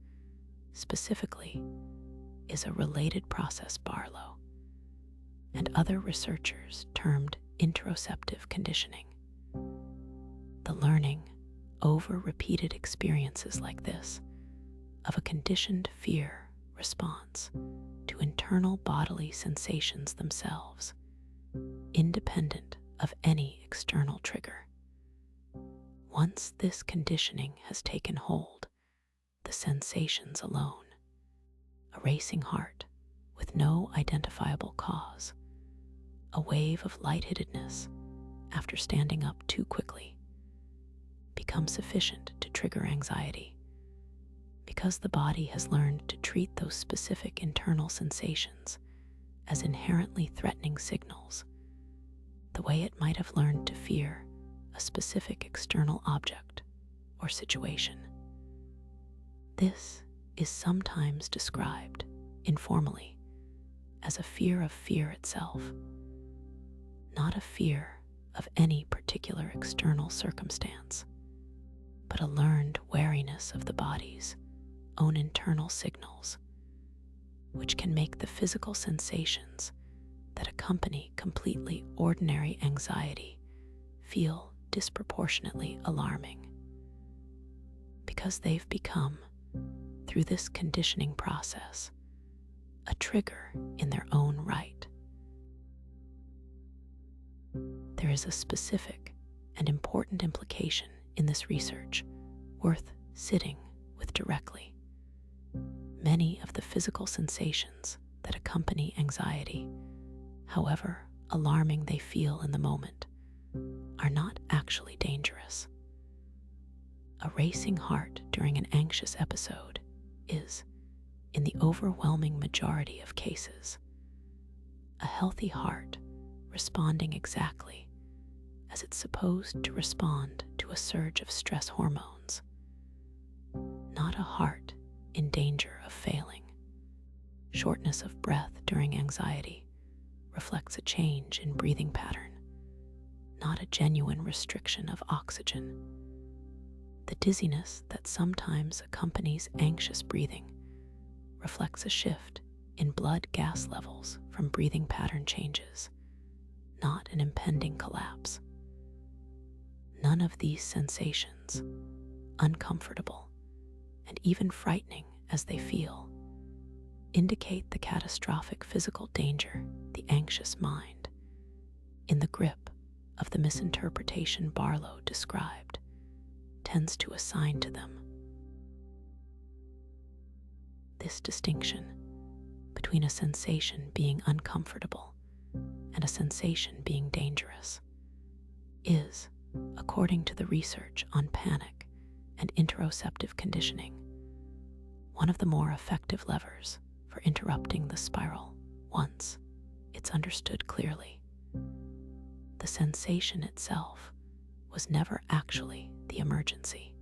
specifically, is a related process Barlow and other researchers termed interoceptive conditioning. The learning over repeated experiences like this of a conditioned fear response to internal bodily sensations themselves, independent of any external trigger. Once this conditioning has taken hold, the sensations alone, a racing heart with no identifiable cause, a wave of lightheadedness after standing up too quickly, become sufficient to trigger anxiety, because the body has learned to treat those specific internal sensations as inherently threatening signals, the way it might have learned to fear a specific external object or situation. This is sometimes described, informally, as a fear of fear itself, not a fear of any particular external circumstance, but a learned wariness of the body's own internal signals, which can make the physical sensations that accompany completely ordinary anxiety feel disproportionately alarming, because they've become, through this conditioning process, a trigger in their own right. There is a specific and important implication in this research worth sitting with directly. Many of the physical sensations that accompany anxiety, however alarming they feel in the moment, are not actually dangerous. A racing heart during an anxious episode is, in the overwhelming majority of cases, a healthy heart responding exactly as it's supposed to respond to a surge of stress hormones, not a heart in danger of failing. Shortness of breath during anxiety reflects a change in breathing pattern, not a genuine restriction of oxygen. The dizziness that sometimes accompanies anxious breathing reflects a shift in blood gas levels from breathing pattern changes, not an impending collapse. None of these sensations, uncomfortable and even frightening as they feel, indicate the catastrophic physical danger the anxious mind, in the grip of the misinterpretation Barlow described, tends to assign to them. This distinction between a sensation being uncomfortable and a sensation being dangerous is, according to the research on panic and interoceptive conditioning, one of the more effective levers for interrupting the spiral once it's understood clearly. The sensation itself was never actually the emergency.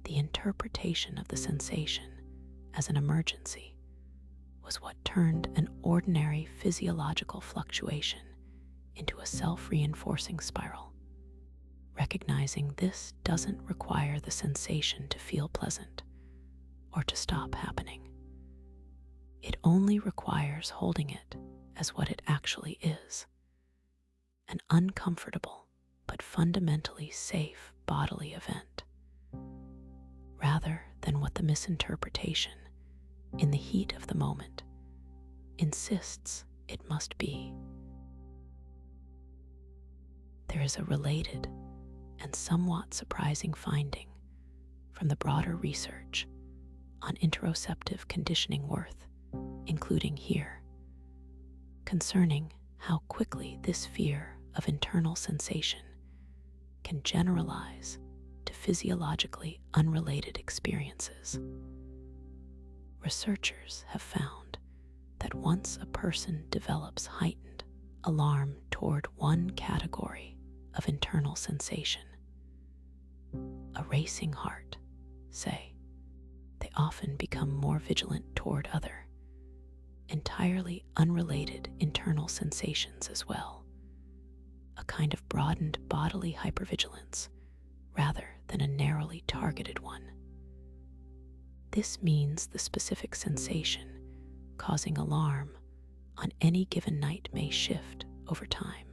The interpretation of the sensation as an emergency was what turned an ordinary physiological fluctuation into a self-reinforcing spiral. Recognizing this doesn't require the sensation to feel pleasant or to stop happening. It only requires holding it as what it actually is: an uncomfortable but fundamentally safe bodily event, rather than what the misinterpretation, in the heat of the moment, insists it must be. There is a related and somewhat surprising finding from the broader research on interoceptive conditioning worth including here, concerning how quickly this fear of internal sensation can generalize to physiologically unrelated experiences. Researchers have found that once a person develops heightened alarm toward one category of internal sensation, a racing heart, say, they often become more vigilant toward other, entirely unrelated internal sensations as well, a kind of broadened bodily hypervigilance rather than a narrowly targeted one. This means the specific sensation causing alarm on any given night may shift over time.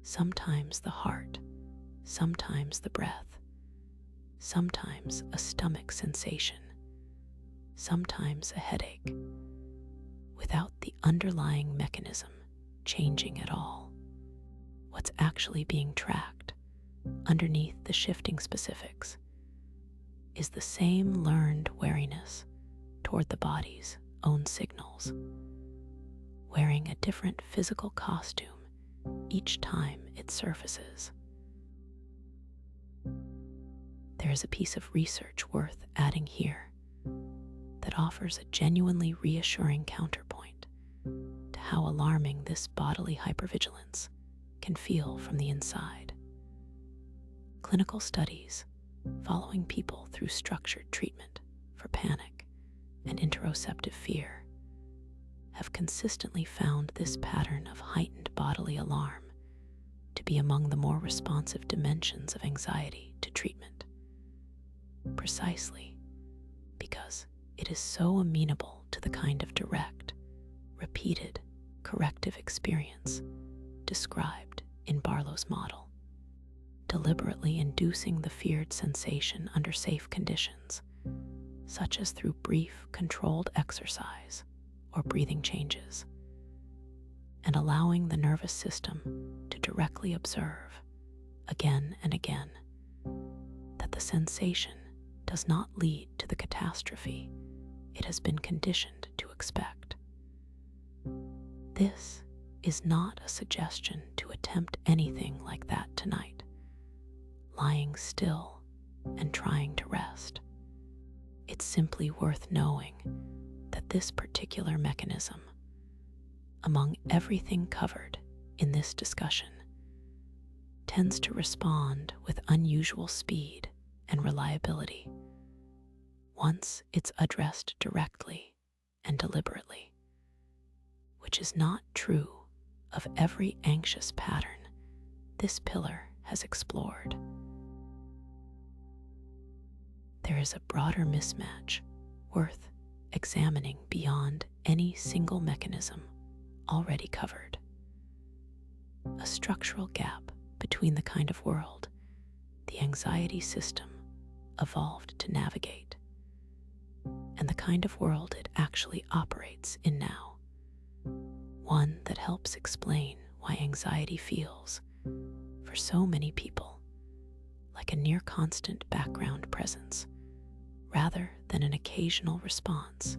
Sometimes the heart, sometimes the breath, sometimes a stomach sensation, sometimes a headache, without the underlying mechanism changing at all. What's actually being tracked underneath the shifting specifics is the same learned wariness toward the body's own signals, wearing a different physical costume each time it surfaces. There is a piece of research worth adding here that offers a genuinely reassuring counterpoint to how alarming this bodily hypervigilance can feel from the inside. Clinical studies following people through structured treatment for panic and interoceptive fear have consistently found this pattern of heightened bodily alarm to be among the more responsive dimensions of anxiety to treatment, precisely because it is so amenable to the kind of direct, repeated, corrective experience described in Barlow's model, deliberately inducing the feared sensation under safe conditions, such as through brief, controlled exercise or breathing changes, and allowing the nervous system to directly observe, again and again, that the sensation does not lead to the catastrophe it has been conditioned to expect. This is not a suggestion to attempt anything like that tonight, lying still and trying to rest. It's simply worth knowing that this particular mechanism, among everything covered in this discussion, tends to respond with unusual speed and reliability once it's addressed directly and deliberately, which is not true of every anxious pattern this pillar has explored. There is a broader mismatch worth examining beyond any single mechanism already covered. A structural gap between the kind of world the anxiety system evolved to navigate and the kind of world it actually operates in now. One that helps explain why anxiety feels, for so many people, like a near constant background presence, rather than an occasional response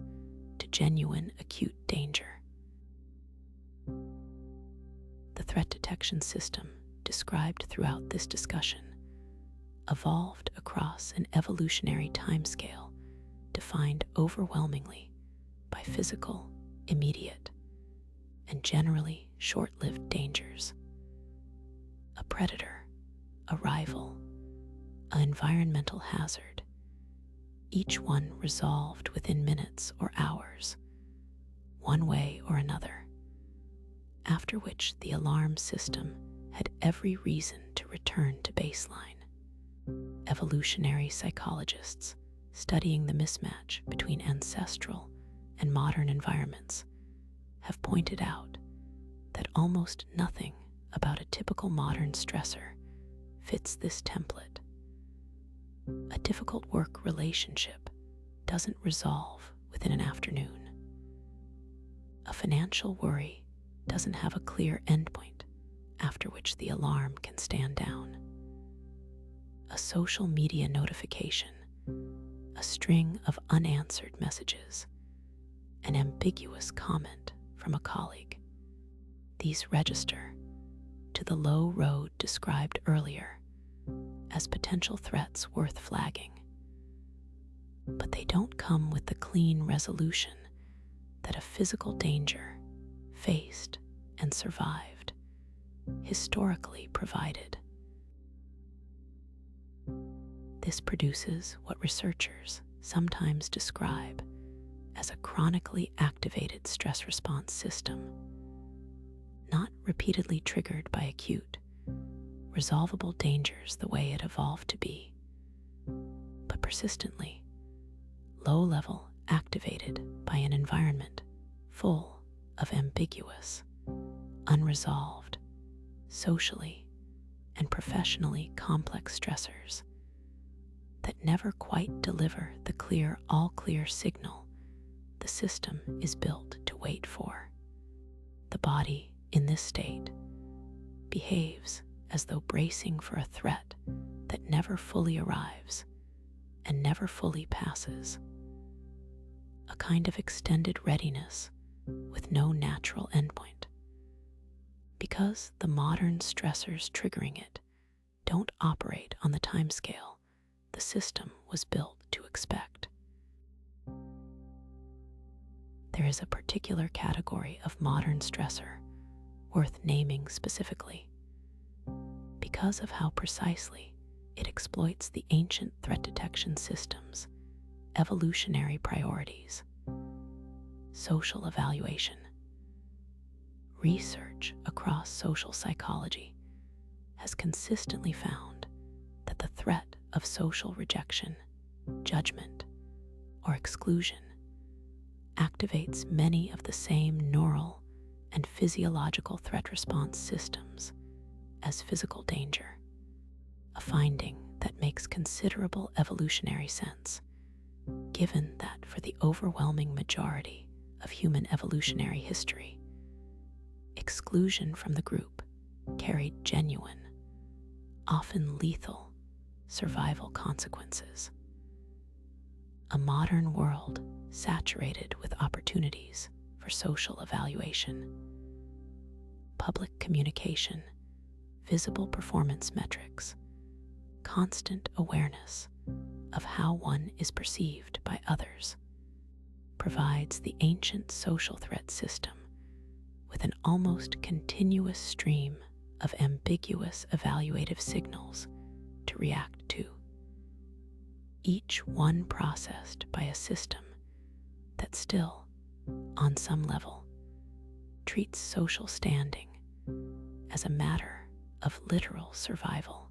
to genuine acute danger. The threat detection system described throughout this discussion evolved across an evolutionary timescale defined overwhelmingly by physical, immediate, and generally short-lived dangers. A predator, a rival, an environmental hazard, each one resolved within minutes or hours, one way or another, after which the alarm system had every reason to return to baseline. Evolutionary psychologists studying the mismatch between ancestral and modern environments have pointed out that almost nothing about a typical modern stressor fits this template. A difficult work relationship doesn't resolve within an afternoon. A financial worry doesn't have a clear endpoint after which the alarm can stand down. A social media notification, a string of unanswered messages, an ambiguous comment from a colleague. These register to the low road described earlier as potential threats worth flagging. But they don't come with the clean resolution that a physical danger, faced and survived, historically provided. This produces what researchers sometimes describe as a chronically activated stress response system, not repeatedly triggered by acute, resolvable dangers the way it evolved to be, but persistently, low-level, activated by an environment full of ambiguous, unresolved, socially and professionally complex stressors that never quite deliver the clear, all-clear signal the system is built to wait for. The body, in this state, behaves as though bracing for a threat that never fully arrives and never fully passes. A kind of extended readiness with no natural endpoint. Because the modern stressors triggering it don't operate on the timescale the system was built to expect. There is a particular category of modern stressor worth naming specifically because of how precisely it exploits the ancient threat detection system's evolutionary priorities. Social evaluation. Research across social psychology has consistently found that the threat of social rejection, judgment, or exclusion activates many of the same neural and physiological threat response systems as physical danger, a finding that makes considerable evolutionary sense, given that for the overwhelming majority of human evolutionary history, exclusion from the group carried genuine, often lethal, survival consequences. A modern world saturated with opportunities for social evaluation, public communication, visible performance metrics, constant awareness of how one is perceived by others, provides the ancient social threat system with an almost continuous stream of ambiguous evaluative signals to react to, each one processed by a system that still, on some level, treats social standing as a matter of literal survival.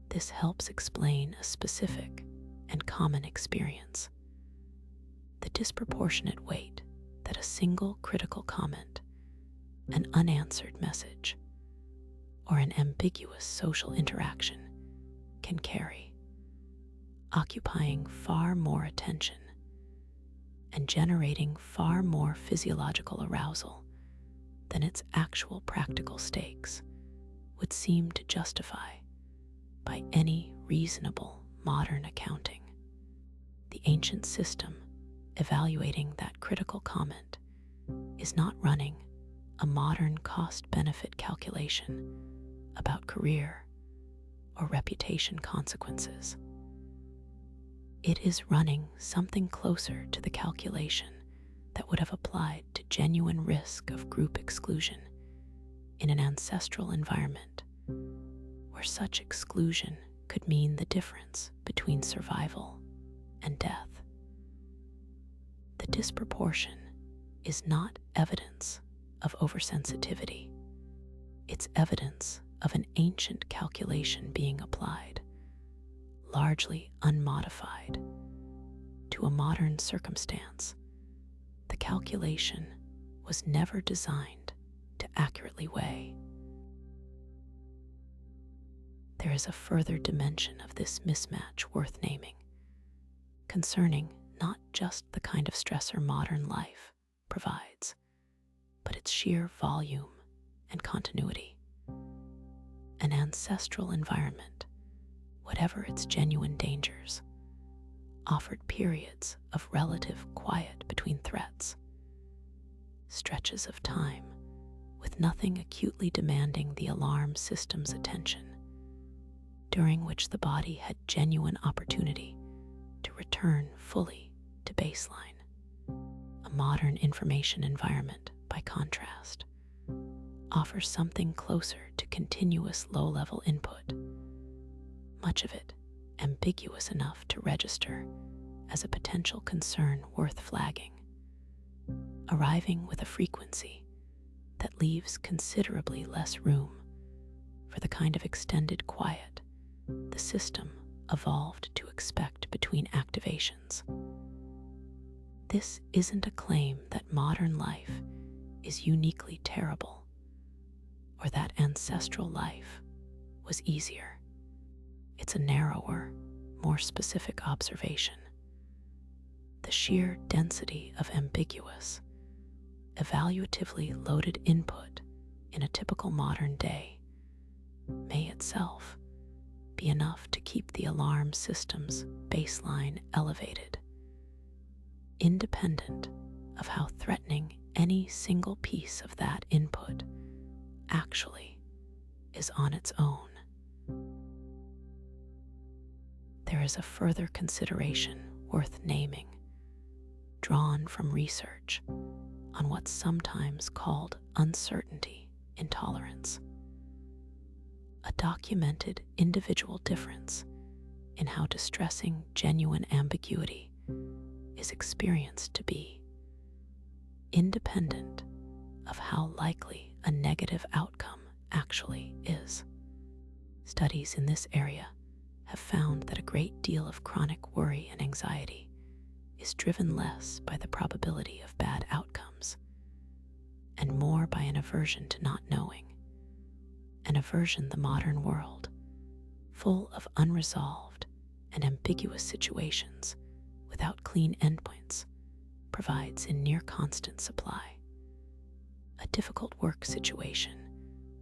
This helps explain a specific and common experience: the disproportionate weight that a single critical comment, an unanswered message, or an ambiguous social interaction can carry, occupying far more attention and generating far more physiological arousal than its actual practical stakes would seem to justify by any reasonable modern accounting. The ancient system evaluating that critical comment is not running a modern cost-benefit calculation about career or reputation consequences. It is running something closer to the calculation that would have applied to genuine risk of group exclusion in an ancestral environment where such exclusion could mean the difference between survival and death. The disproportion is not evidence of oversensitivity. It's evidence of an ancient calculation being applied, largely unmodified, to a modern circumstance. The calculation was never designed to accurately weigh. There is a further dimension of this mismatch worth naming, concerning not just the kind of stressor modern life provides, but its sheer volume and continuity. An ancestral environment, whatever its genuine dangers, offered periods of relative quiet between threats, stretches of time with nothing acutely demanding the alarm system's attention, during which the body had genuine opportunity to return fully to baseline. A modern information environment, by contrast, offers something closer to continuous low-level input, much of it ambiguous enough to register as a potential concern worth flagging, arriving with a frequency that leaves considerably less room for the kind of extended quiet the system evolved to expect between activations. This isn't a claim that modern life is uniquely terrible or that ancestral life was easier. It's a narrower, more specific observation. The sheer density of ambiguous, evaluatively loaded input in a typical modern day may itself be enough to keep the alarm system's baseline elevated, independent of how threatening any single piece of that input actually is on its own. There is a further consideration worth naming, drawn from research on what's sometimes called uncertainty intolerance, a documented individual difference in how distressing genuine ambiguity is experienced to be, independent of how likely a negative outcome actually is. Studies in this area have found that a great deal of chronic worry and anxiety is driven less by the probability of bad outcomes and more by an aversion to not knowing, an aversion the modern world, full of unresolved and ambiguous situations without clean endpoints, provides in near constant supply. A difficult work situation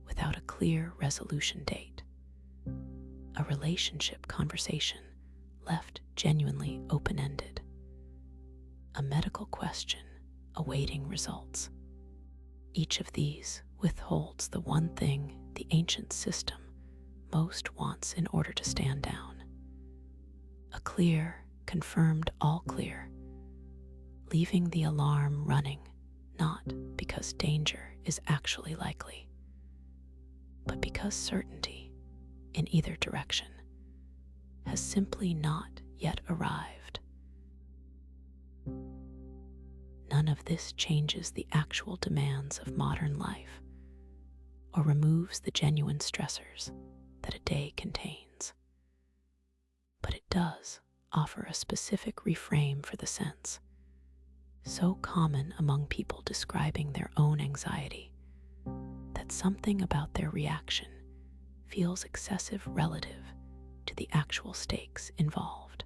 without a clear resolution date, a relationship conversation left genuinely open-ended, a medical question awaiting results. Each of these withholds the one thing the ancient system most wants in order to stand down: a clear, confirmed all clear, leaving the alarm running not because danger is actually likely, but because certainty in either direction has simply not yet arrived. None of this changes the actual demands of modern life or removes the genuine stressors that a day contains, but it does offer a specific reframe for the sense, so common among people describing their own anxiety, that something about their reaction feels excessive relative to the actual stakes involved.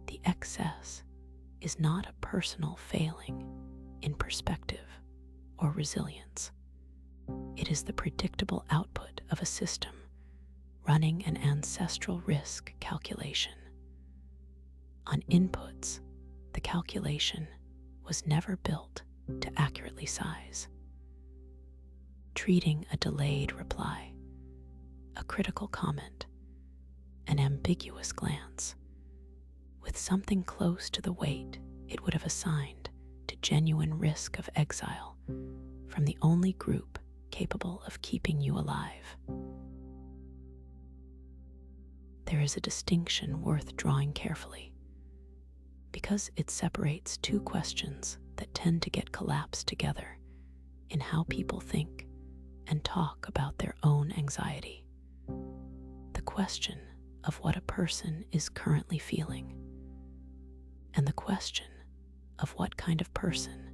The excess is not a personal failing in perspective or resilience. It is the predictable output of a system running an ancestral risk calculation. On inputs, the calculation was never built to accurately size. Treating a delayed reply, a critical comment, an ambiguous glance, with something close to the weight it would have assigned to genuine risk of exile from the only group capable of keeping you alive. There is a distinction worth drawing carefully, because it separates two questions that tend to get collapsed together in how people think and talk about their own anxiety. The question of what a person is currently feeling, and the question of what kind of person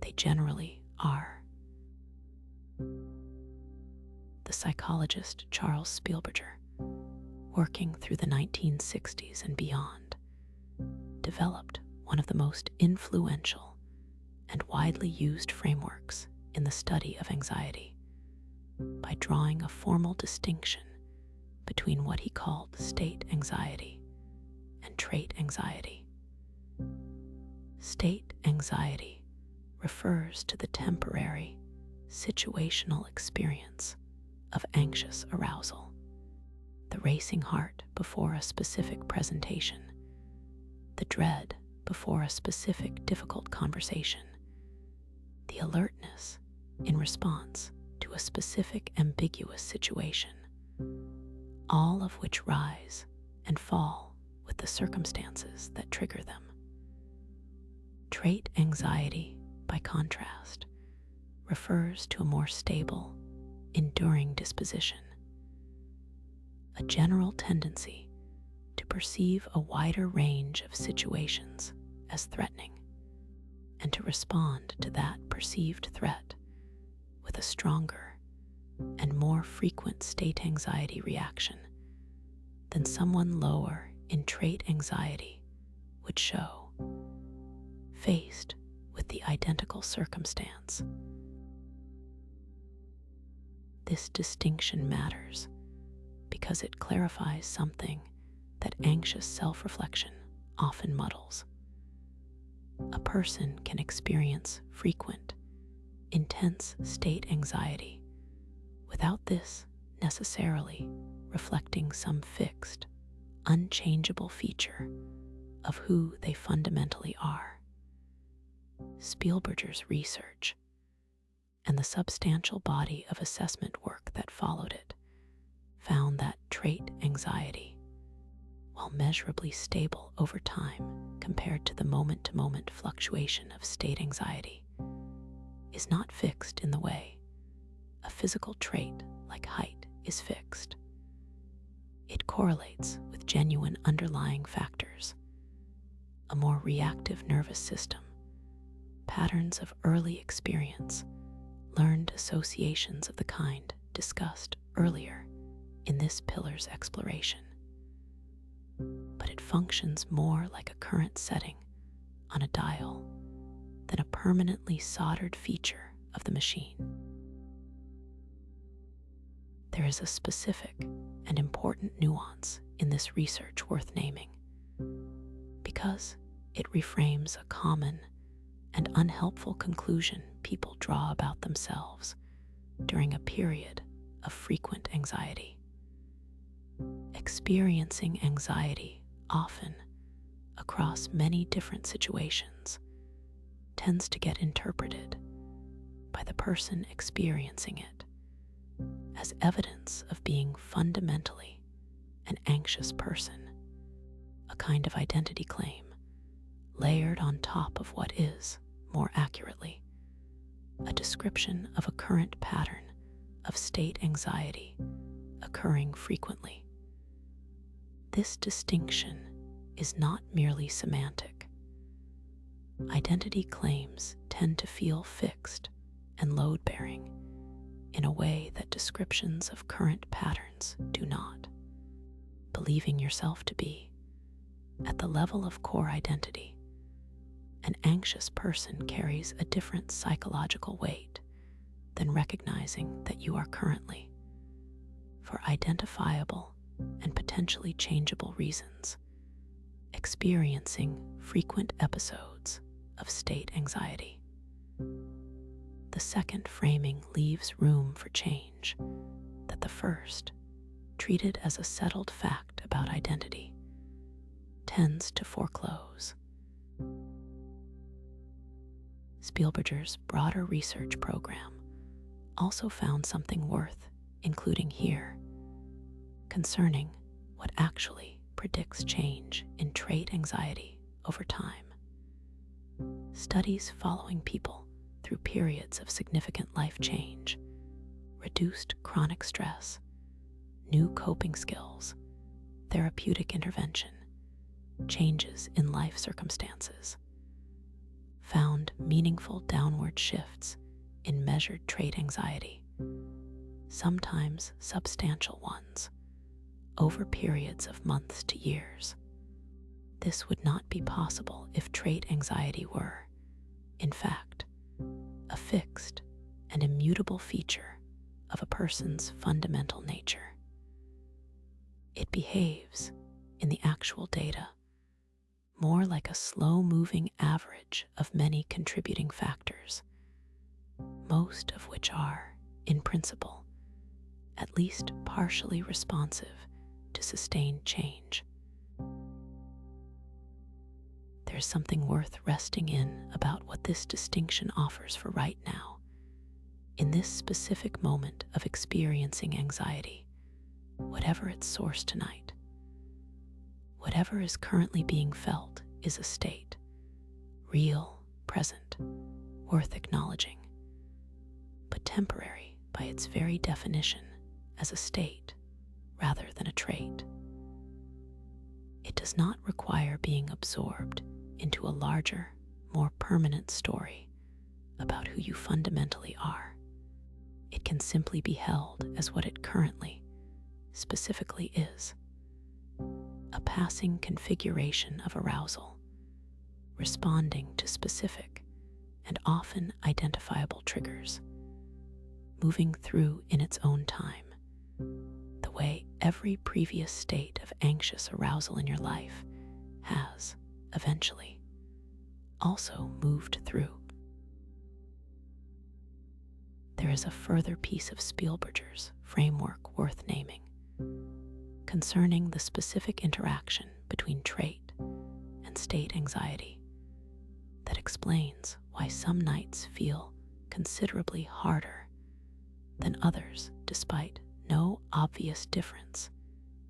they generally are. The psychologist Charles Spielberger, working through the 1960s and beyond, developed one of the most influential and widely used frameworks in the study of anxiety by drawing a formal distinction between what he called state anxiety and trait anxiety. State anxiety refers to the temporary, situational experience of anxious arousal, the racing heart before a specific presentation, the dread before a specific difficult conversation, the alertness in response to a specific ambiguous situation, all of which rise and fall with the circumstances that trigger them. Trait anxiety, by contrast, refers to a more stable, enduring disposition, a general tendency to perceive a wider range of situations as threatening and to respond to that perceived threat with a stronger and more frequent state anxiety reaction than someone lower in trait anxiety would show, faced with the identical circumstance. This distinction matters because it clarifies something that anxious self-reflection often muddles. A person can experience frequent, intense state anxiety without this necessarily reflecting some fixed, unchangeable feature of who they fundamentally are. Spielberger's research and the substantial body of assessment work that followed it found that trait anxiety, while measurably stable over time compared to the moment-to-moment fluctuation of state anxiety, is not fixed in the way a physical trait like height is fixed. It correlates with genuine underlying factors, a more reactive nervous system, patterns of early experience, learned associations of the kind discussed earlier in this pillar's exploration. But it functions more like a current setting on a dial than a permanently soldered feature of the machine. There is a specific and important nuance in this research worth naming, because it reframes a common and unhelpful conclusion people draw about themselves during a period of frequent anxiety. Experiencing anxiety often across many different situations tends to get interpreted by the person experiencing it as evidence of being fundamentally an anxious person, a kind of identity claim layered on top of what is, more accurately, a description of a current pattern of state anxiety occurring frequently. This distinction is not merely semantic. Identity claims tend to feel fixed and load-bearing in a way that descriptions of current patterns do not. Believing yourself to be, at the level of core identity, an anxious person carries a different psychological weight than recognizing that you are currently, for identifiable and potentially changeable reasons, experiencing frequent episodes of state anxiety. The second framing leaves room for change that the first, treated as a settled fact about identity, tends to foreclose. Spielberger's broader research program also found something worth including here concerning what actually predicts change in trait anxiety over time. Studies following people through periods of significant life change, reduced chronic stress, new coping skills, therapeutic intervention, changes in life circumstances, found meaningful downward shifts in measured trait anxiety, sometimes substantial ones, over periods of months to years. This would not be possible if trait anxiety were, in fact, a fixed and immutable feature of a person's fundamental nature. It behaves, in the actual data, more like a slow-moving average of many contributing factors, most of which are, in principle, at least partially responsive to sustained change. There's something worth resting in about what this distinction offers for right now, in this specific moment of experiencing anxiety, whatever its source tonight. Whatever is currently being felt is a state, real, present, worth acknowledging, but temporary by its very definition as a state rather than a trait. It does not require being absorbed into a larger, more permanent story about who you fundamentally are. It can simply be held as what it currently, specifically is: a passing configuration of arousal, responding to specific and often identifiable triggers, moving through in its own time, the way every previous state of anxious arousal in your life has, eventually, also moved through. There is a further piece of Spielberger's framework worth naming, concerning the specific interaction between trait and state anxiety, that explains why some nights feel considerably harder than others despite no obvious difference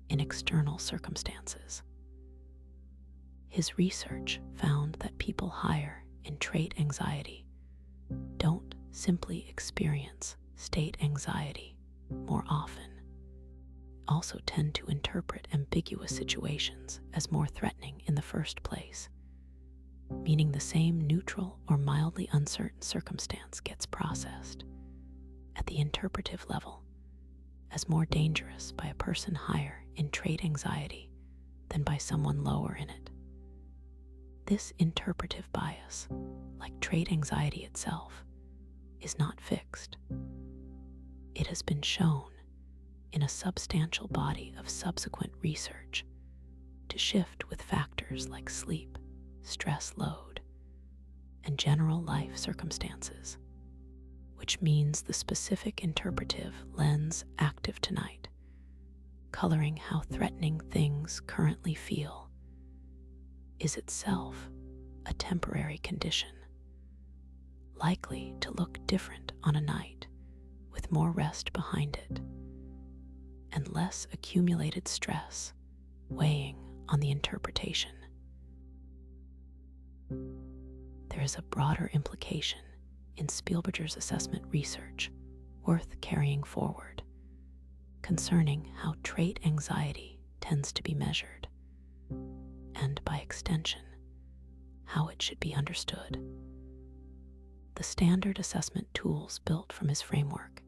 in external circumstances. His research found that people higher in trait anxiety don't simply experience state anxiety more often, also tend to interpret ambiguous situations as more threatening in the first place, meaning the same neutral or mildly uncertain circumstance gets processed at the interpretive level as more dangerous by a person higher in trait anxiety than by someone lower in it. This interpretive bias, like trait anxiety itself, is not fixed. It has been shown in a substantial body of subsequent research to shift with factors like sleep, stress load, and general life circumstances, which means the specific interpretive lens active tonight, coloring how threatening things currently feel, is itself a temporary condition, likely to look different on a night with more rest behind it and less accumulated stress weighing on the interpretation. There is a broader implication in Spielberger's assessment research worth carrying forward, concerning how trait anxiety tends to be measured, and by extension, how it should be understood. The standard assessment tools built from his framework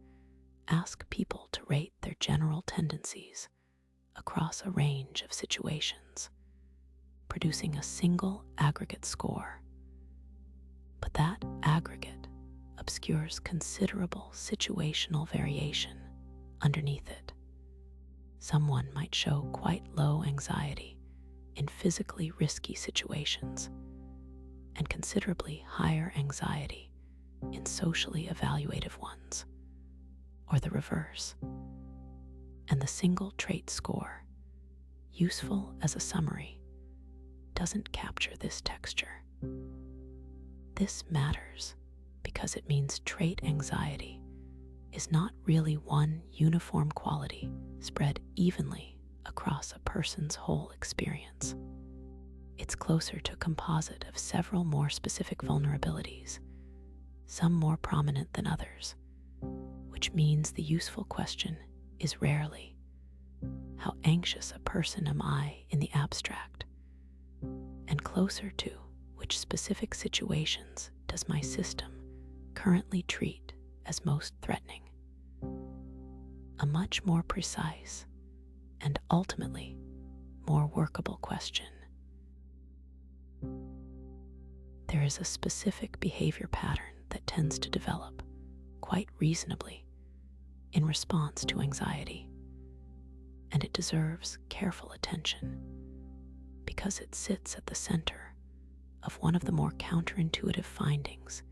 ask people to rate their general tendencies across a range of situations, producing a single aggregate score. But that aggregate obscures considerable situational variation underneath it. Someone might show quite low anxiety in physically risky situations and considerably higher anxiety in socially evaluative ones, or the reverse. And the single trait score, useful as a summary, doesn't capture this texture. This matters because it means trait anxiety is not really one uniform quality spread evenly across a person's whole experience. It's closer to a composite of several more specific vulnerabilities, some more prominent than others, which means the useful question is rarely, how anxious a person am I in the abstract, and closer to which specific situations does my system currently treat as most threatening. A much more precise and ultimately more workable question. There is a specific behavior pattern that tends to develop, quite reasonably, in response to anxiety, and it deserves careful attention because it sits at the center of one of the more counterintuitive findings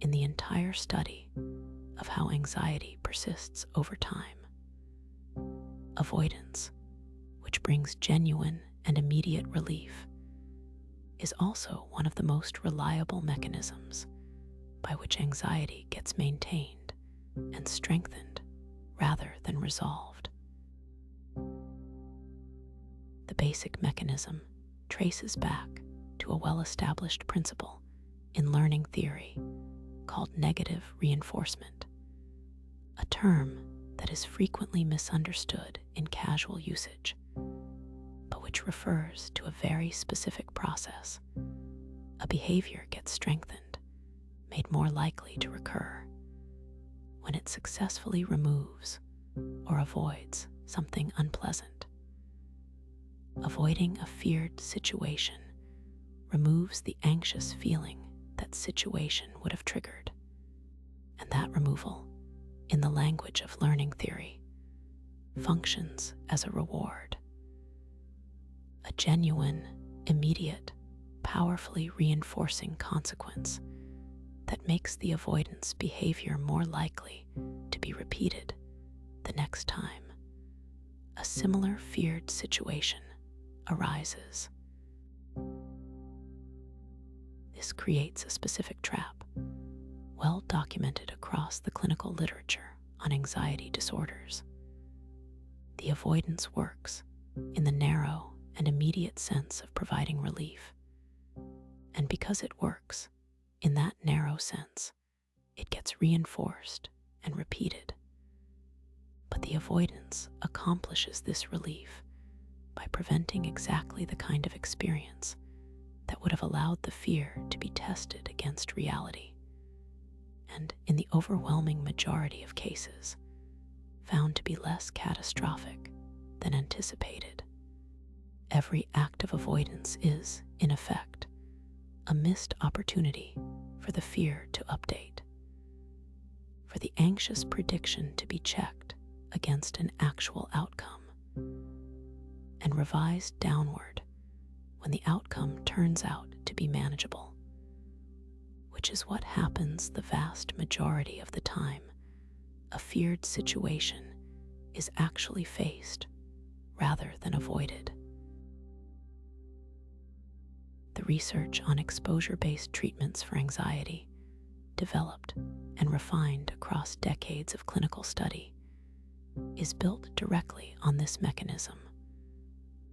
in the entire study of how anxiety persists over time. Avoidance, which brings genuine and immediate relief, is also one of the most reliable mechanisms by which anxiety gets maintained and strengthened rather than resolved. The basic mechanism traces back to a well-established principle in learning theory called negative reinforcement, a term that is frequently misunderstood in casual usage, but which refers to a very specific process. A behavior gets strengthened, made more likely to recur, when it successfully removes or avoids something unpleasant. Avoiding a feared situation removes the anxious feeling that situation would have triggered, and that removal, in the language of learning theory, functions as a reward. A genuine, immediate, powerfully reinforcing consequence that makes the avoidance behavior more likely to be repeated the next time a similar feared situation arises. This creates a specific trap, well documented across the clinical literature on anxiety disorders. The avoidance works in the narrow and immediate sense of providing relief, and because it works in that narrow sense, it gets reinforced and repeated. But the avoidance accomplishes this relief by preventing exactly the kind of experience that would have allowed the fear to be tested against reality, and in the overwhelming majority of cases, found to be less catastrophic than anticipated. Every act of avoidance is, in effect, a missed opportunity for the fear to update, for the anxious prediction to be checked against an actual outcome, and revised downward when the outcome turns out to be manageable, which is what happens the vast majority of the time a feared situation is actually faced rather than avoided. The research on exposure-based treatments for anxiety, developed and refined across decades of clinical study, is built directly on this mechanism,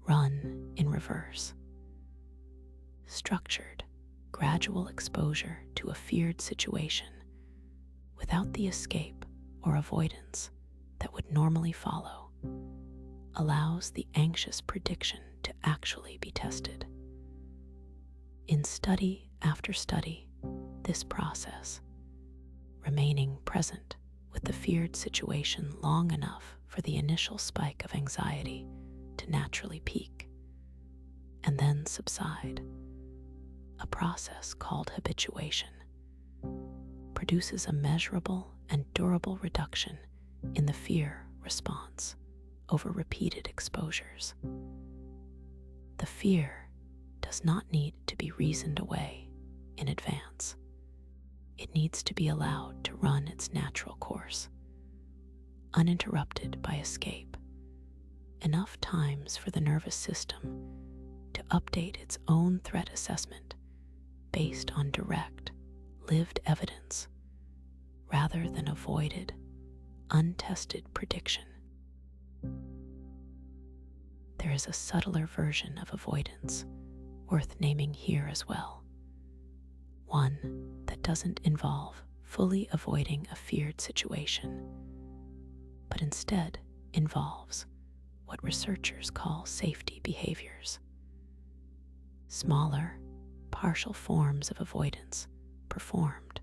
run in reverse. Structured, gradual exposure to a feared situation without the escape or avoidance that would normally follow allows the anxious prediction to actually be tested. In study after study, this process, remaining present with the feared situation long enough for the initial spike of anxiety to naturally peak and then subside, a process called habituation, produces a measurable and durable reduction in the fear response over repeated exposures. The fear does not need to be reasoned away in advance. It needs to be allowed to run its natural course, uninterrupted by escape, enough times for the nervous system to update its own threat assessment based on direct, lived evidence rather than avoided, untested prediction. There is a subtler version of avoidance worth naming here as well, one that doesn't involve fully avoiding a feared situation, but instead involves what researchers call safety behaviors. Smaller, partial forms of avoidance performed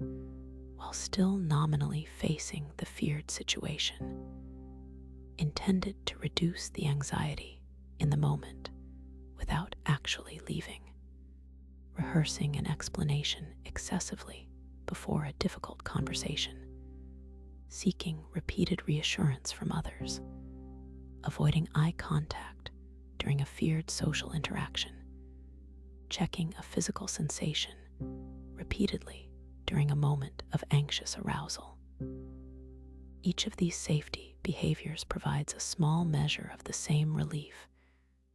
while still nominally facing the feared situation, intended to reduce the anxiety in the moment without actually leaving, rehearsing an explanation excessively before a difficult conversation, seeking repeated reassurance from others, avoiding eye contact during a feared social interaction, checking a physical sensation repeatedly during a moment of anxious arousal. Each of these safety behaviors provides a small measure of the same relief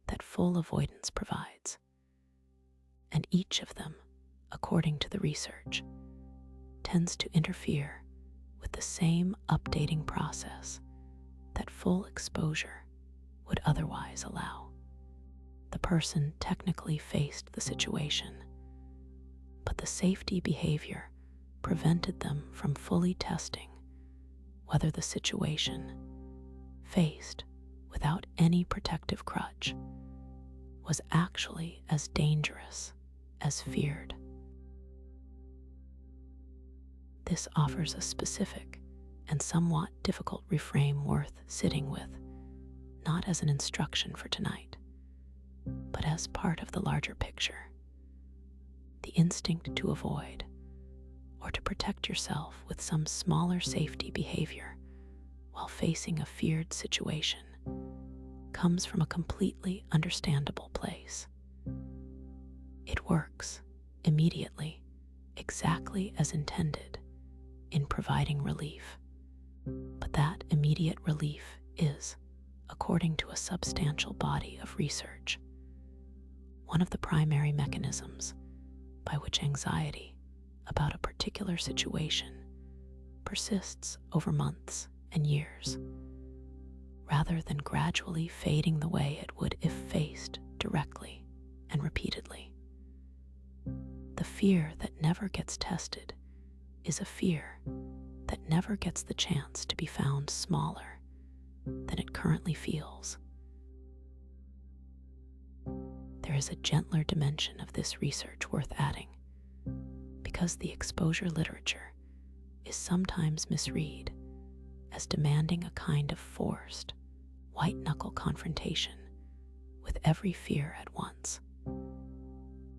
that full avoidance provides, and each of them, according to the research, tends to interfere with the same updating process that full exposure would otherwise allow. The person technically faced the situation, but the safety behavior prevented them from fully testing whether the situation, faced without any protective crutch, was actually as dangerous as feared. This offers a specific and somewhat difficult reframe worth sitting with, not as an instruction for tonight, but as part of the larger picture. The instinct to avoid or to protect yourself with some smaller safety behavior while facing a feared situation comes from a completely understandable place. It works immediately, exactly as intended, in providing relief. But that immediate relief is, according to a substantial body of research, one of the primary mechanisms by which anxiety about a particular situation persists over months and years, rather than gradually fading the way it would if faced directly and repeatedly. The fear that never gets tested is a fear that never gets the chance to be found smaller than it currently feels. There is a gentler dimension of this research worth adding, because the exposure literature is sometimes misread as demanding a kind of forced, white-knuckle confrontation with every fear at once.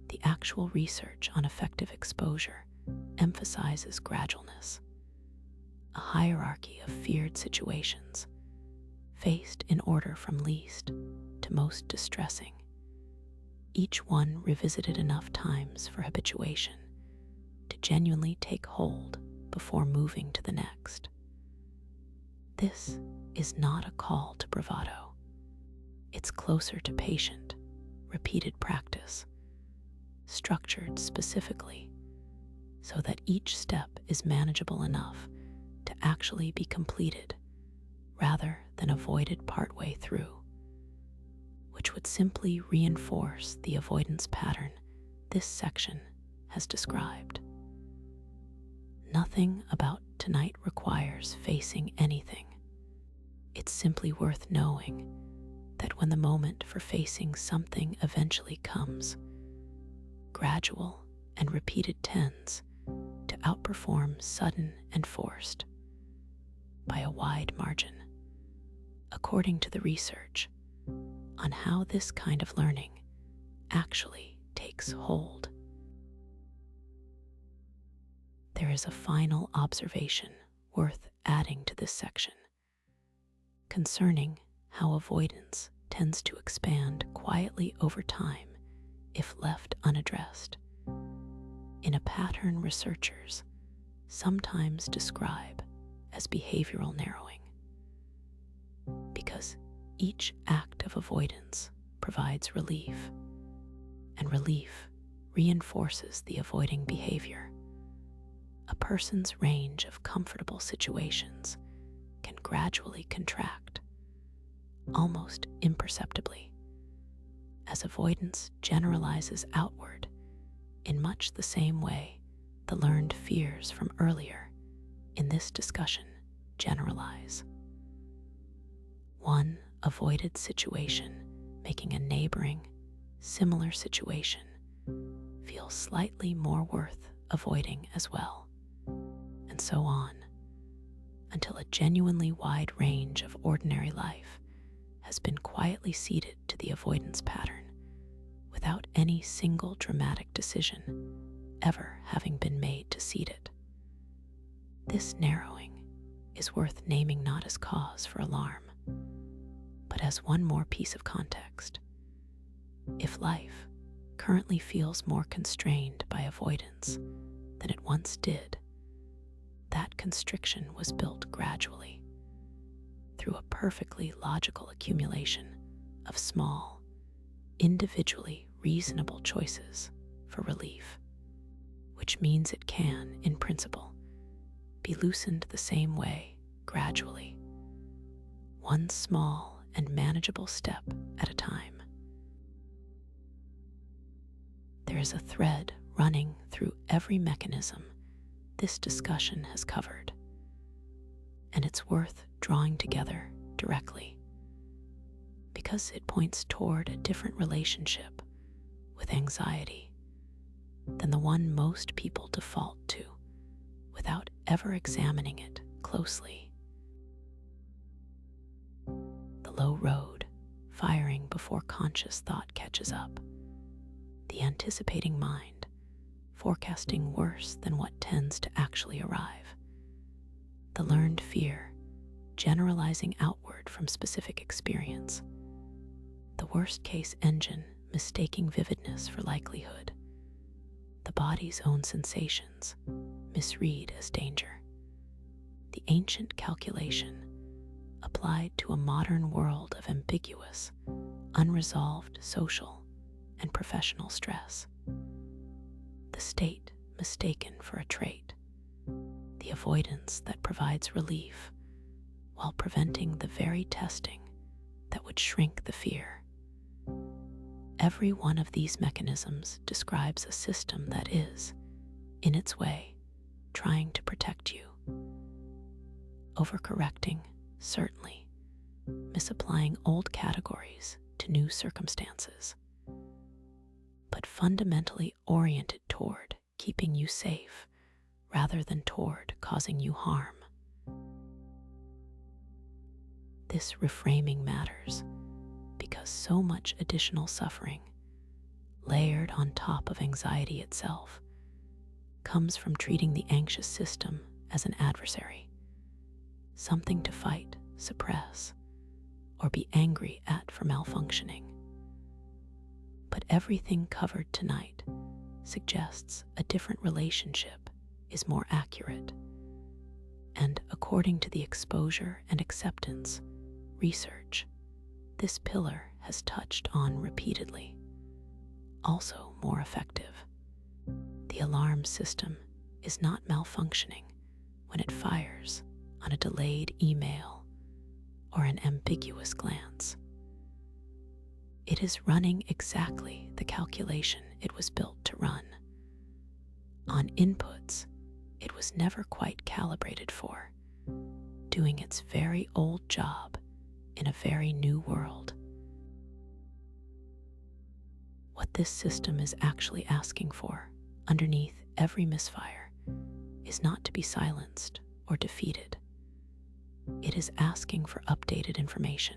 The actual research on effective exposure emphasizes gradualness, a hierarchy of feared situations, faced in order from least to most distressing, each one revisited enough times for habituation to genuinely take hold before moving to the next. This is not a call to bravado. It's closer to patient, repeated practice, structured specifically so that each step is manageable enough to actually be completed rather than avoided partway through, which would simply reinforce the avoidance pattern this section has described. Nothing about tonight requires facing anything. It's simply worth knowing that when the moment for facing something eventually comes, gradual and repeated tends to outperform sudden and forced by a wide margin, according to the research on how this kind of learning actually takes hold. There is a final observation worth adding to this section concerning how avoidance tends to expand quietly over time if left unaddressed, in a pattern researchers sometimes describe as behavioral narrowing. Because each act of avoidance provides relief, and relief reinforces the avoiding behavior, a person's range of comfortable situations can gradually contract, almost imperceptibly, as avoidance generalizes outward in much the same way the learned fears from earlier in this discussion generalize. One avoided situation making a neighboring, similar situation feel slightly more worth avoiding as well, and so on, until a genuinely wide range of ordinary life has been quietly ceded to the avoidance pattern without any single dramatic decision ever having been made to cede it. This narrowing is worth naming not as cause for alarm, but as one more piece of context. If life, currently feels more constrained by avoidance than it once did, that constriction was built gradually through a perfectly logical accumulation of small, individually reasonable choices for relief, which means it can, in principle, be loosened the same way gradually, one small and manageable step at a time. There is a thread running through every mechanism this discussion has covered, and it's worth drawing together directly because it points toward a different relationship with anxiety than the one most people default to without ever examining it closely. The low road, firing before conscious thought catches up. The anticipating mind, forecasting worse than what tends to actually arrive. The learned fear, generalizing outward from specific experience. The worst-case engine, mistaking vividness for likelihood. The body's own sensations, misread as danger. The ancient calculation, applied to a modern world of ambiguous, unresolved social and professional stress. The state mistaken for a trait. The avoidance that provides relief while preventing the very testing that would shrink the fear. Every one of these mechanisms describes a system that is, in its way, trying to protect you. Overcorrecting, certainly, misapplying old categories to new circumstances, but fundamentally oriented toward keeping you safe rather than toward causing you harm. This reframing matters because so much additional suffering, layered on top of anxiety itself, comes from treating the anxious system as an adversary, something to fight, suppress, or be angry at for malfunctioning. But everything covered tonight suggests a different relationship is more accurate. And according to the exposure and acceptance research this pillar has touched on repeatedly, also more effective. The alarm system is not malfunctioning when it fires on a delayed email or an ambiguous glance. It is running exactly the calculation it was built to run, on inputs it was never quite calibrated for, doing its very old job in a very new world. What this system is actually asking for, underneath every misfire, is not to be silenced or defeated. It is asking for updated information,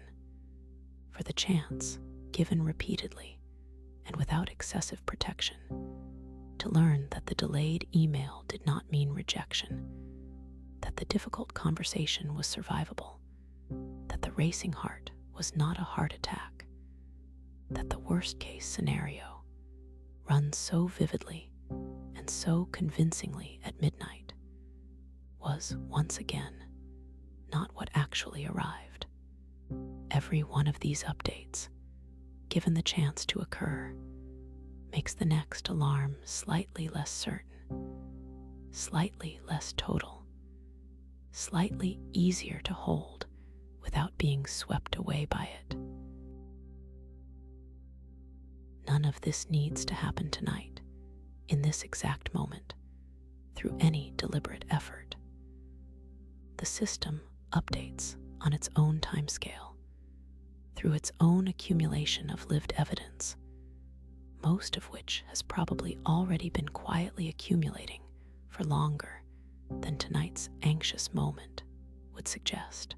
for the chance, given repeatedly and without excessive protection, to learn that the delayed email did not mean rejection, that the difficult conversation was survivable, that the racing heart was not a heart attack, that the worst-case scenario, run so vividly and so convincingly at midnight, was once again not what actually arrived. Every one of these updates, given the chance to occur, makes the next alarm slightly less certain, slightly less total, slightly easier to hold without being swept away by it. None of this needs to happen tonight, in this exact moment, through any deliberate effort. The system updates on its own timescale, through its own accumulation of lived evidence, most of which has probably already been quietly accumulating for longer than tonight's anxious moment would suggest.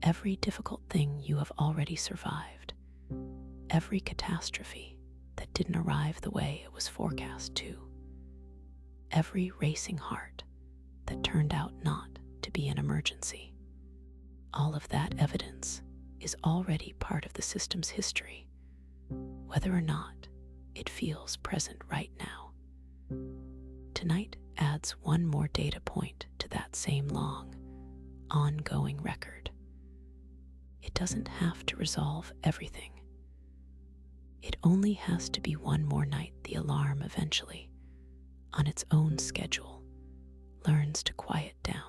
Every difficult thing you have already survived, every catastrophe that didn't arrive the way it was forecast to, every racing heart that turned out not to be an emergency, all of that evidence is already part of the system's history, whether or not it feels present right now. Tonight adds one more data point to that same long, ongoing record. It doesn't have to resolve everything. It only has to be one more night the alarm eventually, on its own schedule, learns to quiet down.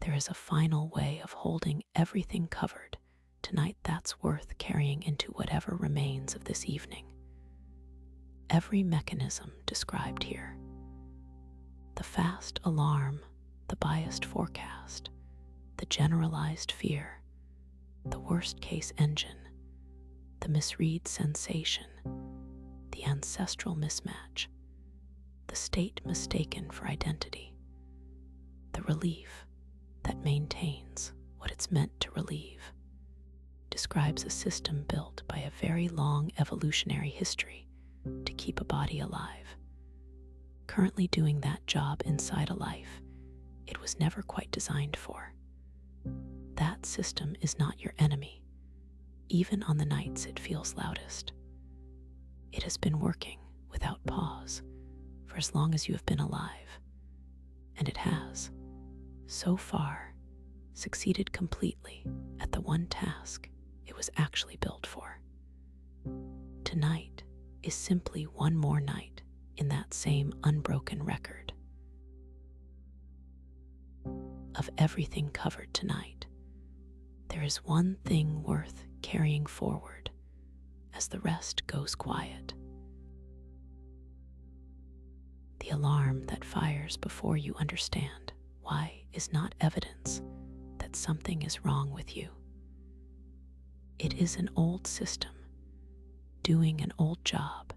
There is a final way of holding everything covered tonight that's worth carrying into whatever remains of this evening. Every mechanism described here: the fast alarm, the biased forecast, the generalized fear, the worst-case engine, the misread sensation, the ancestral mismatch, the state mistaken for identity, the relief that maintains what it's meant to relieve, describes a system built by a very long evolutionary history to keep a body alive, currently doing that job inside a life it was never quite designed for. That system is not your enemy, even on the nights it feels loudest. It has been working without pause for as long as you have been alive, and it has, so far, succeeded completely at the one task it was actually built for. Tonight is simply one more night in that same unbroken record. Of everything covered tonight, there is one thing worth carrying forward as the rest goes quiet. The alarm that fires before you understand why is not evidence that something is wrong with you. It is an old system doing an old job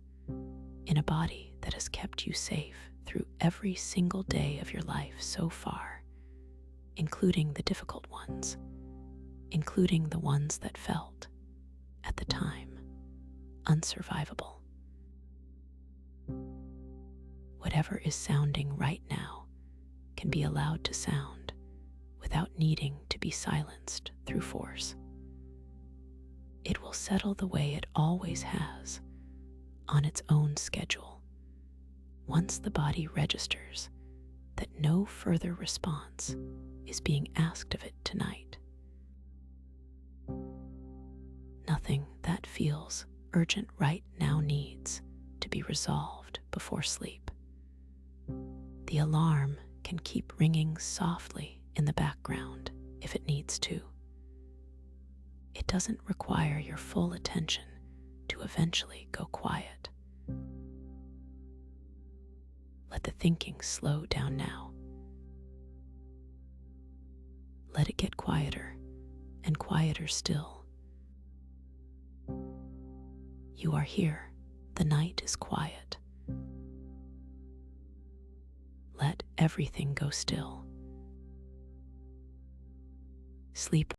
in a body that has kept you safe through every single day of your life so far, including the difficult ones, including the ones that felt, at the time, unsurvivable. Whatever is sounding right now can be allowed to sound without needing to be silenced through force. It will settle the way it always has, on its own schedule, once the body registers that no further response is being asked of it tonight. Nothing that feels urgent right now needs to be resolved before sleep. The alarm can keep ringing softly in the background if it needs to. It doesn't require your full attention to eventually go quiet. Let the thinking slow down now. Let it get quieter and quieter still. You are here. The night is quiet. Let everything go still. Sleep